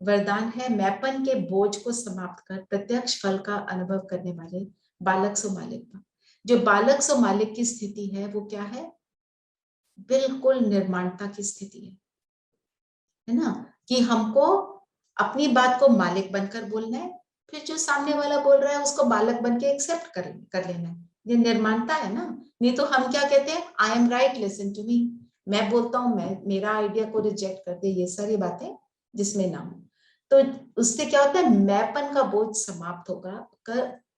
वरदान है, मैपन के बोझ को समाप्त कर प्रत्यक्ष फल का अनुभव करने वाले बालक सो मालिक का। जो बालक सो मालिक की स्थिति है वो क्या है? बिल्कुल निर्माणता की स्थिति है ना, कि हमको अपनी बात को मालिक बनकर बोलना है, फिर जो सामने वाला बोल रहा है उसको बालक बन के एक्सेप्ट कर लेना है। ये निर्माणता है ना, नहीं तो हम क्या कहते हैं, I am right listen to me, मैं बोलता हूं, मैं मेरा आइडिया को रिजेक्ट कर दे, ये सारी बातें जिसमें ना हो। तो उससे क्या होता है, मैपन का बोझ समाप्त होगा,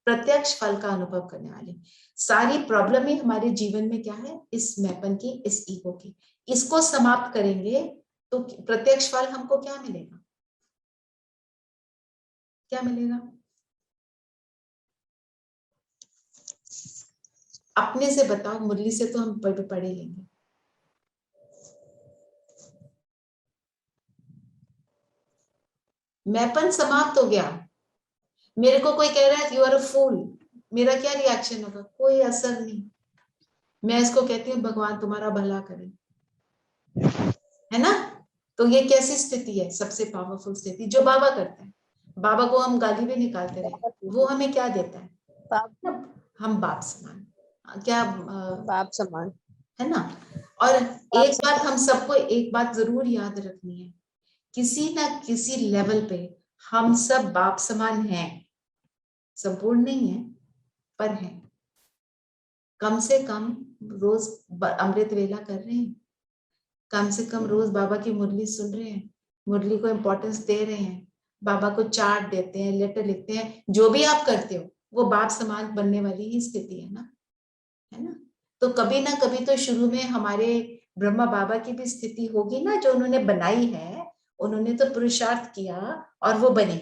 प्रत्यक्ष फल का अनुभव करने वाले। सारी प्रॉब्लम ही हमारे जीवन में क्या है, इस मैपन की, इस ईगो की। इसको समाप्त करेंगे तो प्रत्यक्ष फल हमको क्या मिलेगा? क्या मिलेगा? अपने से बताओ, मुरली से तो हम पढ़ ही लेंगे। मैपन समाप्त हो गया, मेरे को कोई कह रहा है यू आर अ फूल, मेरा क्या रिएक्शन होगा? कोई असर नहीं। मैं इसको कहती हूँ भगवान तुम्हारा भला करे, है ना। तो ये कैसी स्थिति है? सबसे पावरफुल स्थिति जो बाबा करता है। बाबा को हम गाली भी निकालते रहे, वो हमें क्या देता है? हम बाप समान, क्या बाप समान, है ना। और एक बात हम सबको, एक बात जरूर याद रखनी है, किसी ना किसी लेवल पे हम सब बाप समान हैं, संपूर्ण नहीं है पर हैं। कम से कम रोज अमृत वेला कर रहे हैं, कम से कम रोज बाबा की मुरली सुन रहे हैं, मुरली को इम्पोर्टेंस दे रहे हैं, बाबा को चार्ट देते हैं, लेटर लिखते हैं, जो भी आप करते हो वो बाप समान बनने वाली ही स्थिति है ना, है ना। तो कभी ना कभी तो शुरू में हमारे ब्रह्मा बाबा की भी स्थिति होगी ना, जो उन्होंने बनाई है, उन्होंने तो पुरुषार्थ किया और वो बने,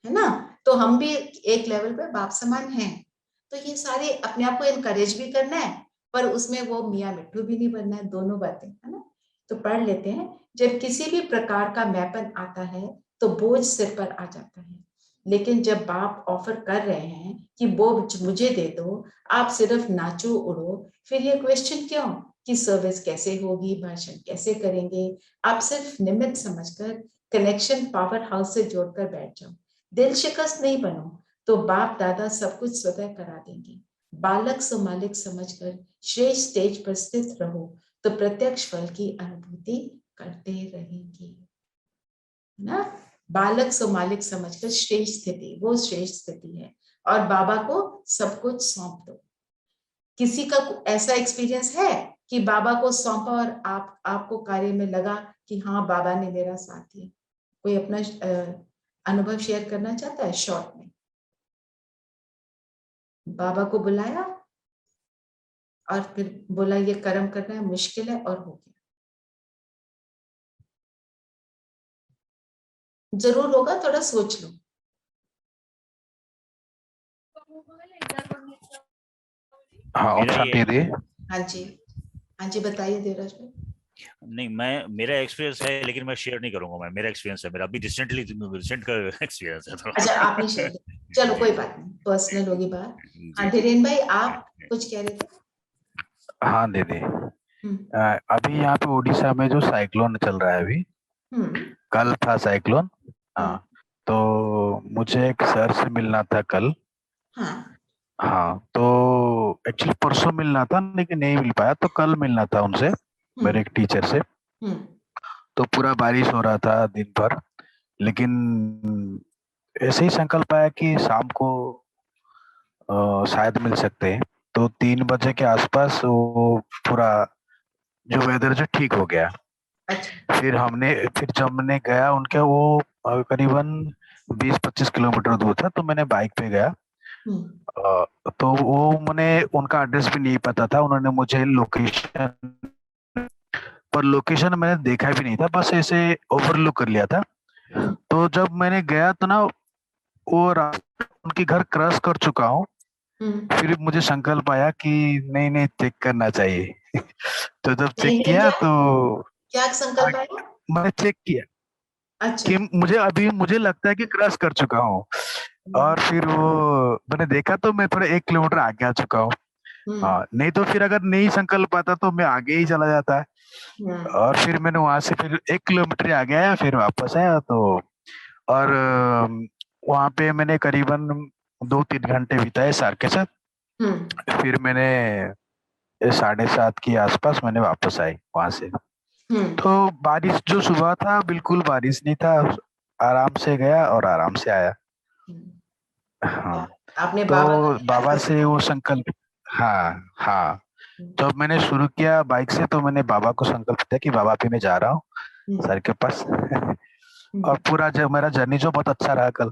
है ना। तो हम भी एक लेवल पे बाप समान हैं। तो ये सारे अपने आप को इनकरेज भी करना है, पर उसमें वो मियाँ मिट्ठू भी नहीं बनना है, दोनों बातें, है ना। तो पढ़ लेते हैं, जब किसी भी प्रकार का मैपन आता है तो बोझ सिर पर आ जाता है, लेकिन जब बाप ऑफर कर रहे हैं कि बोझ मुझे दे दो, आप सिर्फ नाचो उड़ो, फिर ये क्वेश्चन क्यों कि सर्विस कैसे होगी, भाषण कैसे करेंगे। आप सिर्फ निमित्त समझकर कनेक्शन पावर हाउस से जोड़कर बैठ जाओ, दिल शिकस्त नहीं बनो, तो बाप दादा सब कुछ स्वतः करा देंगे। बालक सो मालिक समझकर श्रेष्ठ स्टेज पर स्थित रहो, तो प्रत्यक्ष फल की अनुभूति करते रहेंगे ना। बालक सो मालिक समझकर श्रेष्ठ स्थिति, वो श्रेष्ठ स्थिति है, और बाबा को सब कुछ सौंप दो। किसी का ऐसा एक्सपीरियंस है कि बाबा को सौंपा और आपको कार्य में लगा कि हाँ बाबा ने मेरा साथ दिया? कोई अपना अनुभव शेयर करना चाहता है शॉर्ट में? बाबा को बुलाया और फिर बोला ये कर्म करना है, मुश्किल है, और हो गया। जरूर होगा, थोड़ा सोच लो। हाँ मेरा ऑप्शन ये दे दिए। हाँ जी, हाँ जी, बताइए देवराज भाई। नहीं, मेरा एक्सपीरियंस है, लेकिन मैं शेयर नहीं करूंगा। मैं, मेरा एक्सपीरियंस है, मेरा अभी रिसेंट का एक्सपीरियंस है थोड़ा। अच्छा, आपने शेयर किया, चलो जी कोई जी बात नहीं, पर्सनल होगी बात। हाँ जी जी। धीरेन भाई, आप कुछ कह रहे थे? हाँ दीदी, हम्म अभी यहाँ पे उड़ीसा में जो साइक्लोन चल रहा है अभी, हम्म कल था साइक्लोन। हम्म, हाँ, तो मुझे एक सर से मिलना था कल। हाँ हाँ, तो एक्चुअली परसों मिलना था लेकिन नहीं मिल पाया, तो कल मिलना था उनसे, मेरे एक टीचर से। हम्म तो पूरा बारिश हो रहा था दिन भर, लेकिन ऐसे ही संकल्प आया कि शाम को शायद मिल सकते हैं। तो 3 बजे के आसपास वो पूरा जो वेदर जो ठीक हो गया। अच्छा, फिर जब मैंने गया उनके, वो करीबन 20-25 किलोमीटर दूर था, तो मैंने बाइक पे गया। हम्म तो वो मैंने उनका एड्रेस भी नहीं पता था, उन्होंने मुझे लोकेशन मैंने देखा भी नहीं था, बस ऐसे ओवरलुक कर लिया था। हम्म तो जब मैंने गया तो ना, वो रास्ता उनके घर क्रॉस कर चुका हूँ। फिर मुझे संकल्प आया कि नहीं नहीं, चेक करना चाहिए। तो जब नहीं चेक नहीं, किया क्या तो क्या संकल्प आया? मैंने चेक किया अच्छा, कि मुझे लगता है कि क्रॉस कर चुका हूँ। और फिर वो मैंने देखा तो मैं थोड़ा 1 किलोमीटर आगे आ चुका हूँ। हम्म हाँ, नहीं तो फिर अगर नहीं संकल्प आता तो मैं आगे ही चला जाता है। हम्म और फिर मैंने वहां से फिर 1 किलोमीटर आगे आया, फिर वापस आया। तो और वहां पे मैंने करीबन 2-3 घंटे बिताए सर के साथ। हम्म फिर मैंने 7:30 के आसपास मैंने वापस आई वहां से। हम्म तो बारिश जो सुबह था, बिल्कुल बारिश नहीं था, आराम से गया और आराम से आया। हम्म। हाँ, आपने तो बाबा को याद बाबा कर से लिया। वो संकल्प। हाँ हाँ, हम्म जब मैंने शुरू किया बाइक से, तो मैंने बाबा को संकल्प दिया कि बाबा पे मैं जा रहा हूँ हम्म सर के पास। और हम्म। पूरा जो मेरा जर्नी जो बहुत अच्छा रहा कल।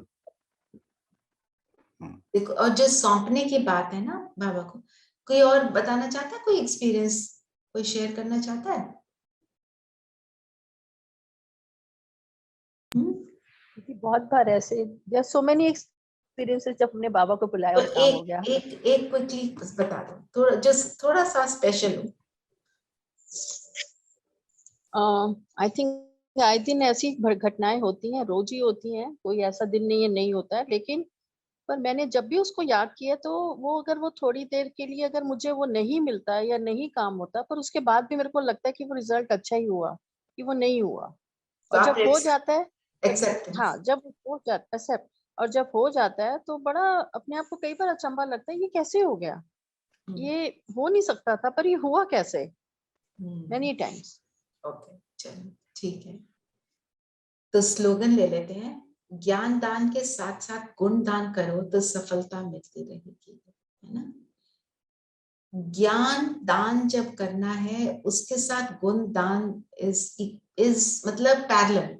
हम्म। देखो, और जो सौंपने की बात है ना बाबा को, कोई और बताना चाहता है? कोई एक्सपीरियंस कोई शेयर करना चाहता है? हम्म क्योंकि बहुत बार ऐसे देयर सो मेनी एक्सपीरियंसेस जब हमने बाबा को बुलाया तो और काम हो एक गया। एक एक क्विकली बता दो, थोड़ा जो थोड़ा सा स्पेशल हो। आई थिंक आए दिन ऐसी घटनाएं होती हैं, रोज ही होती हैं, कोई ऐसा दिन नहीं है नहीं होता है, लेकिन पर मैंने जब भी उसको याद किया तो वो अगर वो थोड़ी देर के लिए अगर मुझे वो नहीं मिलता है या नहीं काम होता, पर उसके बाद भी मेरे को लगता है कि वो रिजल्ट अच्छा ही हुआ कि वो नहीं हुआ। तो और आप जब हो जाता है, एक्सेप्टेंस। हाँ जब हो जाता है एक्सेप्ट, और जब हो जाता है तो बड़ा अपने आप को कई बार अचंभा लगता है, ये कैसे हो गया, ये हो नहीं सकता था पर ये हुआ कैसे, मेनी टाइम्स। ओके, चलो ठीक है। तो स्लोगन ले लेते हैं, ज्ञान दान के साथ साथ गुण दान करो तो सफलता मिलती रहेगी, है ना? ज्ञान दान जब करना है, उसके साथ गुण दान इज मतलब पैरेलल।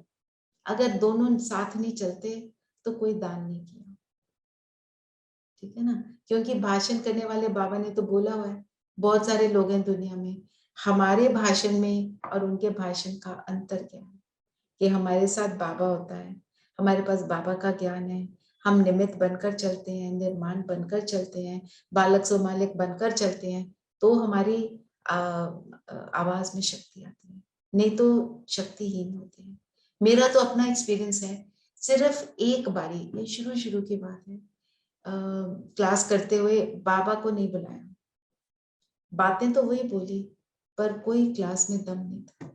अगर दोनों साथ नहीं चलते तो कोई दान नहीं किया, ठीक है ना? क्योंकि भाषण करने वाले बाबा ने तो बोला हुआ है, बहुत सारे लोग हैं दुनिया में, हमारे भाषण में और उनके भाषण का अंतर क्या है? कि हमारे साथ बाबा होता है, हमारे पास बाबा का ज्ञान है, हम निमित्त बनकर चलते हैं, निर्माण बनकर चलते हैं, बालक सो मालिक बनकर चलते हैं, तो हमारी आवाज में शक्ति आती है, नहीं तो शक्तिहीन होते हैं। मेरा तो अपना एक्सपीरियंस है, सिर्फ एक बारी, ये शुरू शुरू की बात है, क्लास करते हुए बाबा को नहीं बुलाया, बातें तो वही बोली, पर कोई क्लास में दम नहीं था।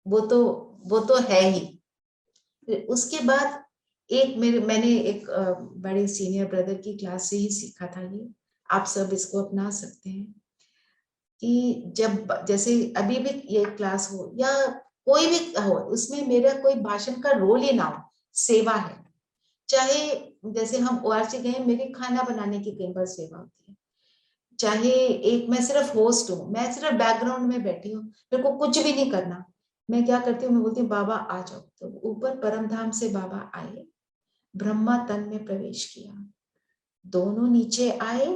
वो तो है ही। फिर उसके बाद मैंने एक बड़े सीनियर ब्रदर की क्लास से ही सीखा था, ये आप सब इसको अपना सकते हैं कि जब जैसे अभी भी ये क्लास हो या कोई भी हो, उसमें मेरा कोई भाषण का रोल ही ना हो, सेवा है। चाहे जैसे हम ओआरसी गए, मेरी खाना बनाने की कई बार सेवा होती है, चाहे एक मैं सिर्फ होस्ट हूँ, मैं सिर्फ बैकग्राउंड में बैठी हूँ, मेरे को कुछ भी नहीं करना, मैं क्या करती हूँ, मैं बोलती हूँ बाबा आ जाओ। तो ऊपर परम धाम से बाबा आए, ब्रह्मा तन में प्रवेश किया, दोनों नीचे आए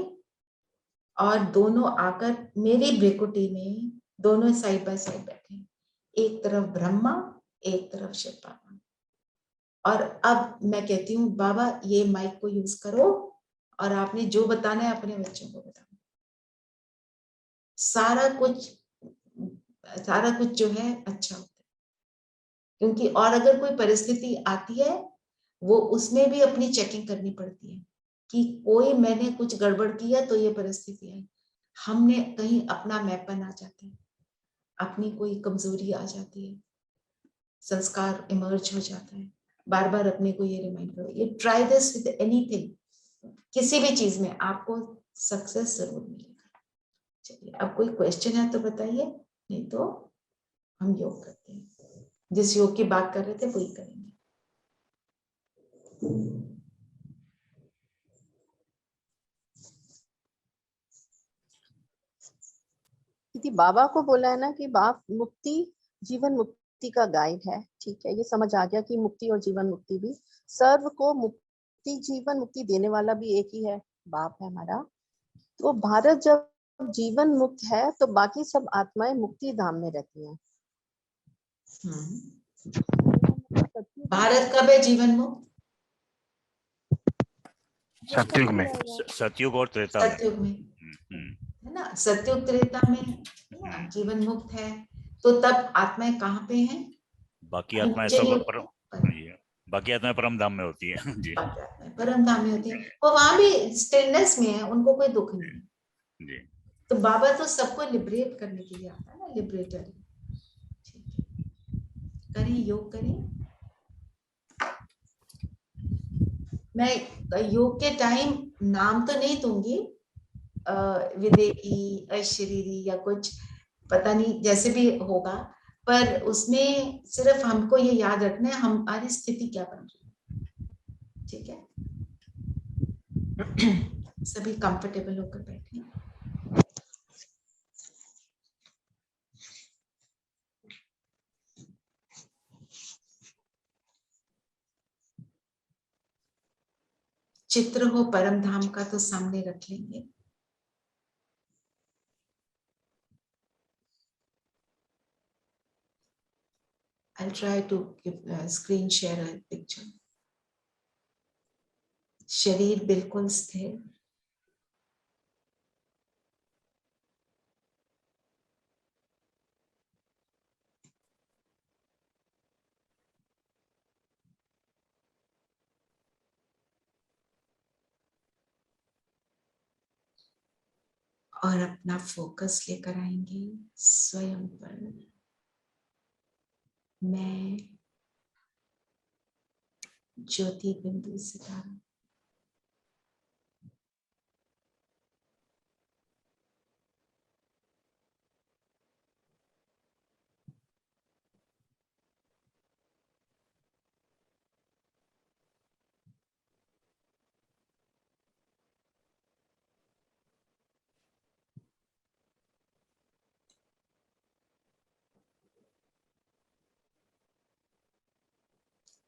और दोनों आकर मेरी भ्रिकुटी में दोनों साइड बाय साइड बैठे, एक तरफ ब्रह्मा एक तरफ शिव बाबा। और अब मैं कहती हूँ बाबा ये माइक को यूज करो और आपने जो बताना है अपने बच्चों को बताओ। सारा कुछ जो है अच्छा होता है, क्योंकि और अगर कोई परिस्थिति आती है वो उसमें भी अपनी चेकिंग करनी पड़ती है कि कोई मैंने कुछ गड़बड़ किया तो ये परिस्थिति आई, हमने कहीं अपना मैपन आ जाता है, अपनी कोई कमजोरी आ जाती है, संस्कार इमर्ज हो जाता है। बार बार अपने को ये रिमाइंड करो, ये ट्राई दिस विद एनीथिंग, किसी भी चीज में आपको सक्सेस जरूर मिलेगा। चलिए अब कोई क्वेश्चन है तो बताइए, नहीं तो हम योग करते हैं। जिस योग की बात कर रहे थे वही करेंगे। दीदी बाबा को बोला है ना कि बाप मुक्ति जीवन मुक्ति का गाइड है, ठीक है, ये समझ आ गया कि मुक्ति और जीवन मुक्ति भी सर्व को मुक्ति जीवन मुक्ति देने वाला भी एक ही है, बाप है हमारा। तो भारत जब जीवन मुक्त है तो बाकी सब आत्माएं मुक्ति धाम में रहती हैं। भारत कब है जीवन मुक्त? सतयुग में। सतयुग और त्रेता में। सतयुग में है ना, सतयुग त्रेता में है ना जीवन मुक्त है। तो तब आत्माएं कहाँ पे हैं? बाकी आत्माएं सब बाकी आत्माएं परम धाम में होती है जी। परम धाम में होती है, वो वहां भी स्टिलनेस में है, उनको कोई दुख नहीं है जी। तो बाबा तो सबको लिबरेट करने के लिए आता है ना, लिबरेटर। करें योग करें। मैं योग के टाइम नाम तो नहीं दूंगी, विदेही अशरीरी या कुछ पता नहीं जैसे भी होगा, पर उसमें सिर्फ हमको ये याद रखना है हमारी स्थिति क्या बन रही है, ठीक है। सभी कंफर्टेबल होकर बैठे। चित्र हो परम धाम का तो सामने रख लेंगे। I'll try to give screen share a picture. शरीर बिल्कुल स्थिर, और अपना फोकस लेकर आएंगे स्वयं पर। मैं ज्योति बिंदु सितारा,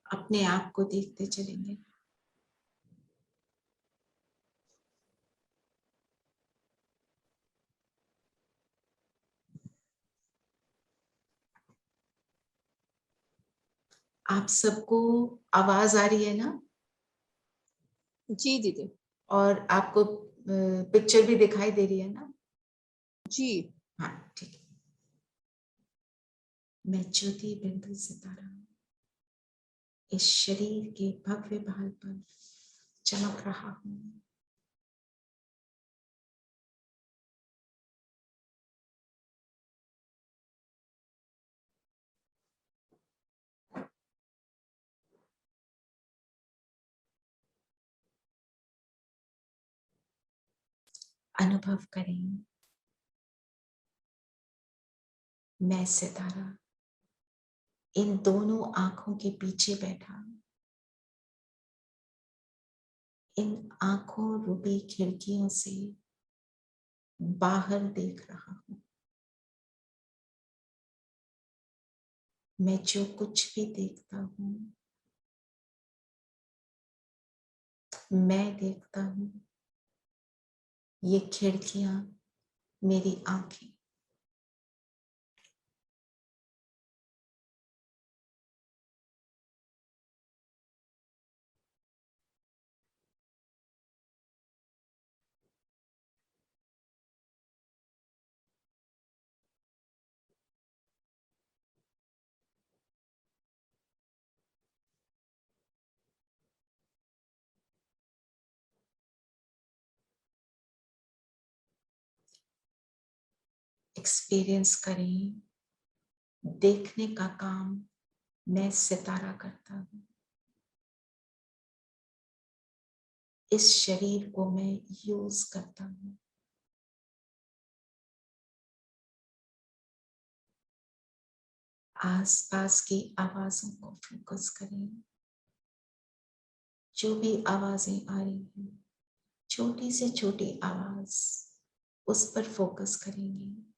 अपने आप को देखते चलेंगे। आप सबको आवाज आ रही है ना? जी दीदी। और आपको पिक्चर भी दिखाई दे रही है ना? जी हाँ ठीक है। मैं ज्योति बिंदु सितारा इस शरीर के भव्य भाल पर चमक रहा हूं। अनुभव करें, मैं सितारा इन दोनों आंखों के पीछे बैठा, इन आंखों रूपी खिड़कियों से बाहर देख रहा हूं। मैं जो कुछ भी देखता हूं, मैं देखता हूं, ये खिड़कियां मेरी आंखें। एक्सपीरियंस करें, देखने का काम मैं सितारा करता हूं। इस शरीर को मैं यूज करता हूं। आसपास की आवाजों को फोकस करें। जो भी आवाजें आ रही हैं, छोटी से छोटी आवाज, उस पर फोकस करेंगे।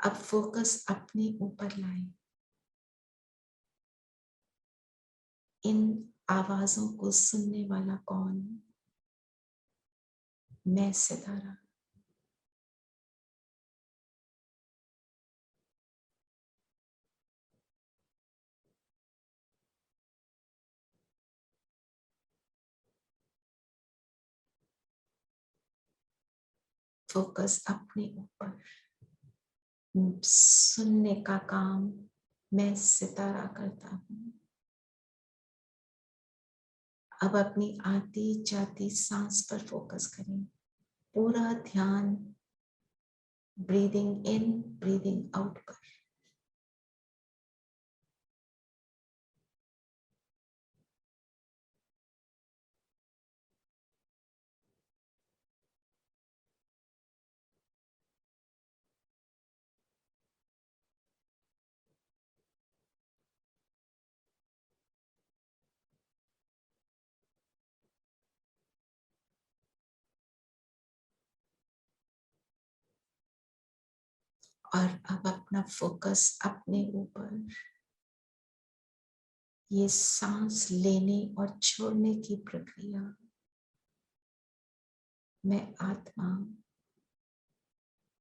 अब फोकस अपने ऊपर लाएं। इन आवाजों को सुनने वाला कौन? मैं सितारा। फोकस अपने ऊपर। सुनने का काम मैं सितारा करता हूं। अब अपनी आती जाती सांस पर फोकस करें। पूरा ध्यान ब्रीदिंग इन ब्रीदिंग आउट पर। और अब अपना फोकस अपने ऊपर। ये सांस लेने और छोड़ने की प्रक्रिया मैं आत्मा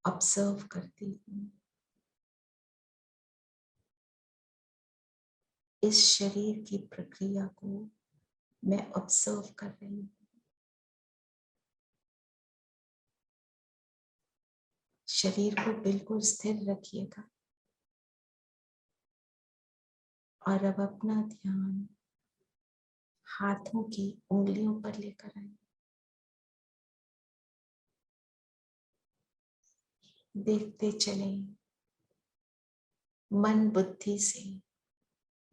ऑब्जर्व करती हूँ। इस शरीर की प्रक्रिया को मैं ऑब्जर्व कर रही हूँ। शरीर को बिल्कुल स्थिर रखिएगा और अब अपना ध्यान हाथों की उंगलियों पर लेकर आए। देखते चले मन बुद्धि से।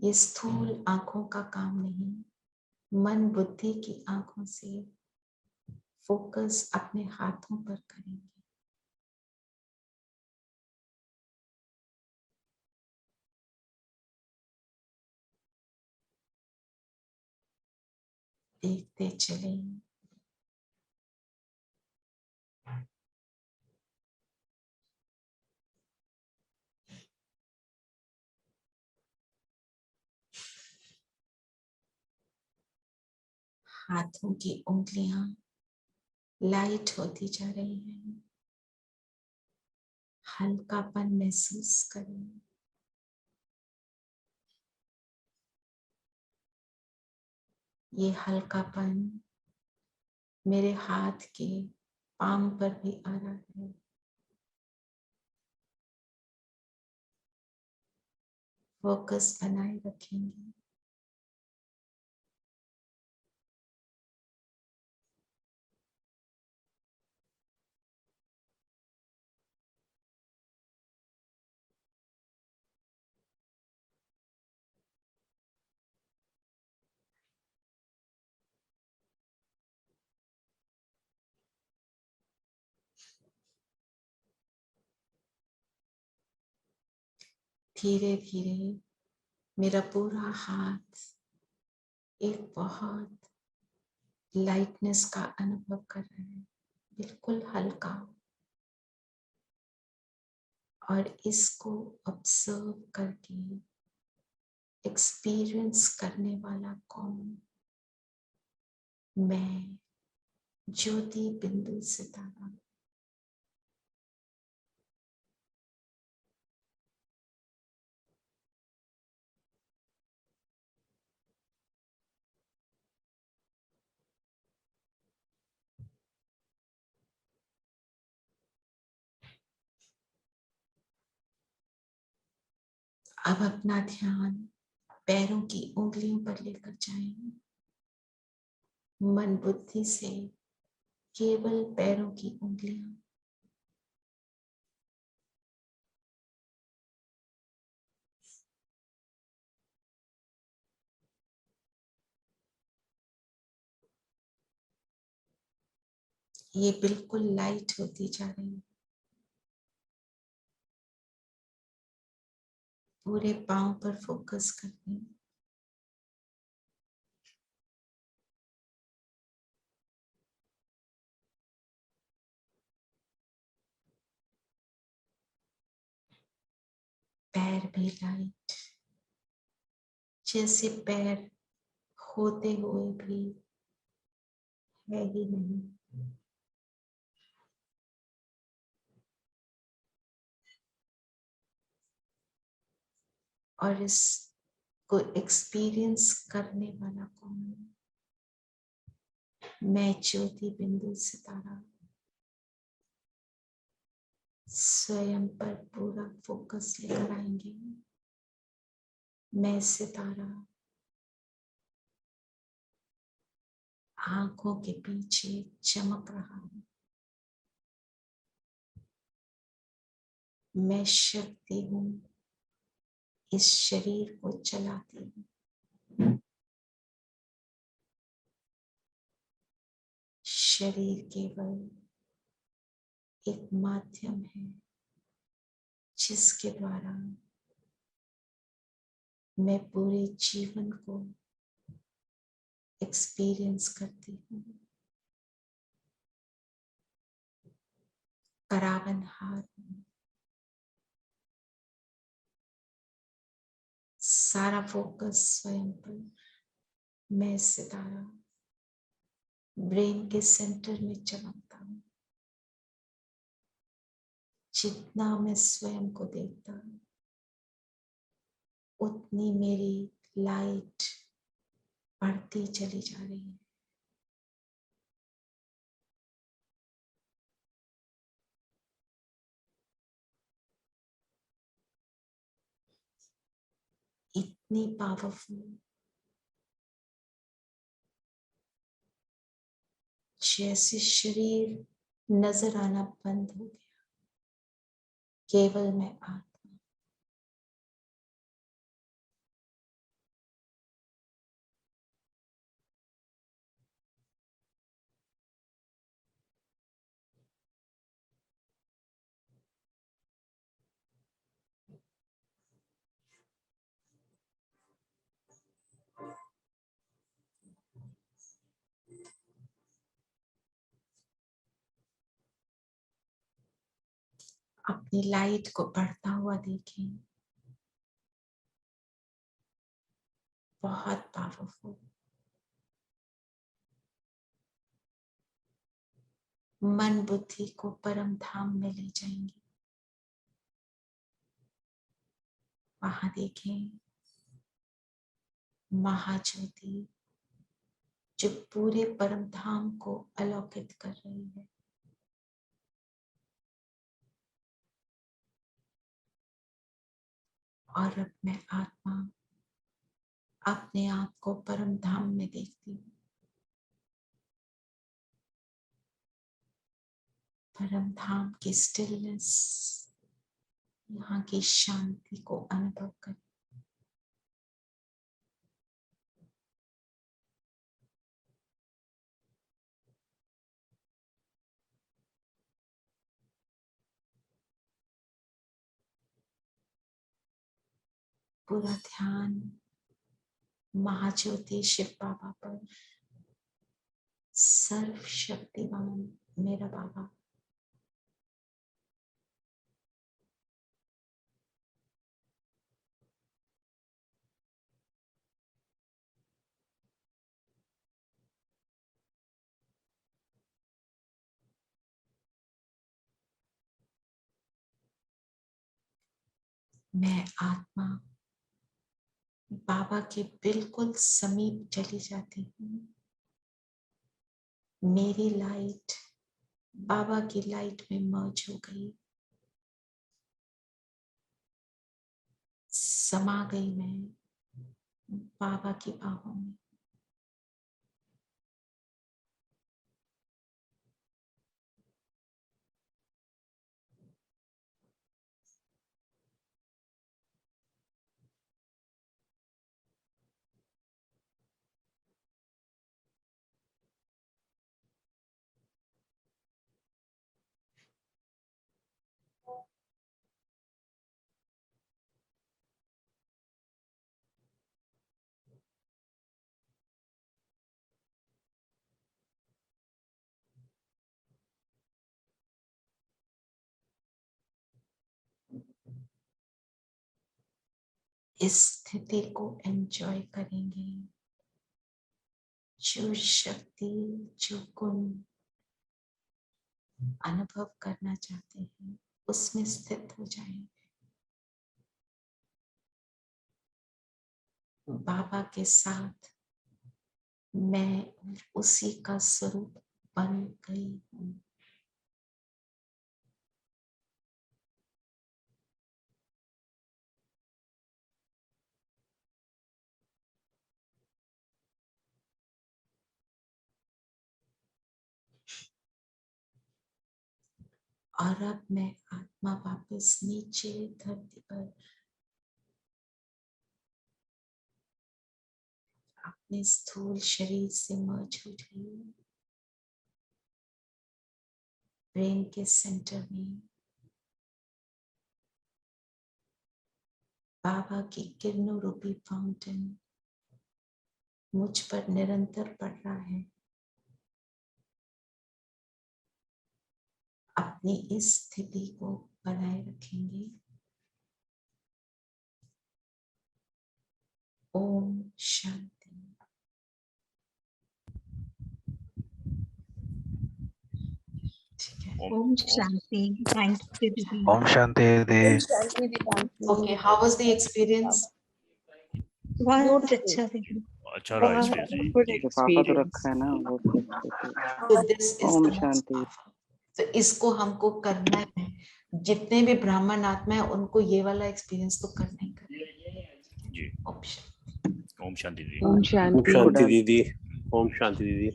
ये स्थूल आंखों का काम नहीं, मन बुद्धि की आंखों से फोकस अपने हाथों पर करेंगे। देखते चले हाथों की उंगलियां लाइट होती जा रही हैं। हल्कापन महसूस करें। ये हल्कापन मेरे हाथ के पाम पर भी आ रहा है। फोकस बनाए रखेंगे। धीरे धीरे मेरा पूरा हाथ एक बहुत लाइटनेस का अनुभव कर रहा है, बिल्कुल हल्का। और इसको ऑब्जर्व करके एक्सपीरियंस करने वाला कौन? मैं, ज्योति बिंदु सितारा। अब अपना ध्यान पैरों की उंगलियों पर लेकर जाएं, मन बुद्धि से केवल पैरों की उंगलियां। ये बिल्कुल लाइट होती जा रही है। पूरे पांव पर फोकस करते हैं। पैर भी लाइट, जैसे पैर होते हुए भी है ही नहीं। और इसको एक्सपीरियंस करने वाला कौन है? मैं ज्योति बिंदु सितारा स्वयं पर पूरा फोकस लेकर आएंगे। मैं सितारा आंखों के पीछे चमक रहा हूं। मैं शक्ति हूं, इस शरीर को चलाती हूं। शरीर केवल एक माध्यम है जिसके द्वारा मैं पूरे जीवन को एक्सपीरियंस करती हूँ। करावनहार हूँ। सारा फोकस स्वयं पर। मैं सितारा ब्रेन के सेंटर में चमकता हूँ। जितना मैं स्वयं को देखता हूँ उतनी मेरी लाइट बढ़ती चली जा रही है। इतनी पावरफुल, जैसे शरीर नजर आना बंद हो गया, केवल मैं आत्मा। अपनी लाइट को बढ़ता हुआ देखें। बहुत पावरफुल। मन बुद्धि को परम धाम में ले जाएंगे। वहां देखें महाज्योति जो पूरे परम धाम को अलौकित कर रही है। और अब मैं आत्मा अपने आप को परम धाम में देखती हूँ। परम धाम की स्टिलनेस, यहाँ की शांति को अनुभव करें। पूरा ध्यान महाज्योति शिव बाबा पर। सर्वशक्तिवान मेरा बाबा मैं आत्मा बाबा के बिल्कुल समीप चली जाती हूँ। मेरी लाइट बाबा की लाइट में मर्ज हो गई, समा गई मैं बाबा की बाहों में। इस स्थिति को एंजॉय करेंगे। जो शक्ति, जो गुण अनुभव करना चाहते हैं उसमें स्थित हो जाएंगे। बाबा के साथ मैं उसी का स्वरूप बन गई हूँ। और अब मैं आत्मा वापस नीचे धरती पर अपने स्थूल शरीर से मर्ज हो रही हूँ। ब्रेन के सेंटर में बाबा की किरणों रूपी फाउंटेन मुझ पर निरंतर पड़ रहा है। अपनी इस स्थिति को बनाए रखेंगे। ओम शांति। ठीक है। ओम शांति। थैंक यू दीदी। ओम शांति दीदी। Okay, how was the experience? बहुत अच्छा दीदी। अच्छा रहा एक्सपीरियंस। जो पापा तो रखा है ना वो So this is Om the most Shanti. powerful. तो इसको हमको करना है। जितने भी ब्राह्मण आत्मा है उनको ये वाला एक्सपीरियंस तो करना ही करना है। जी। ऑप्शन। ओम शांति दीदी। ओम शांति दीदी। ओम शांति दीदी।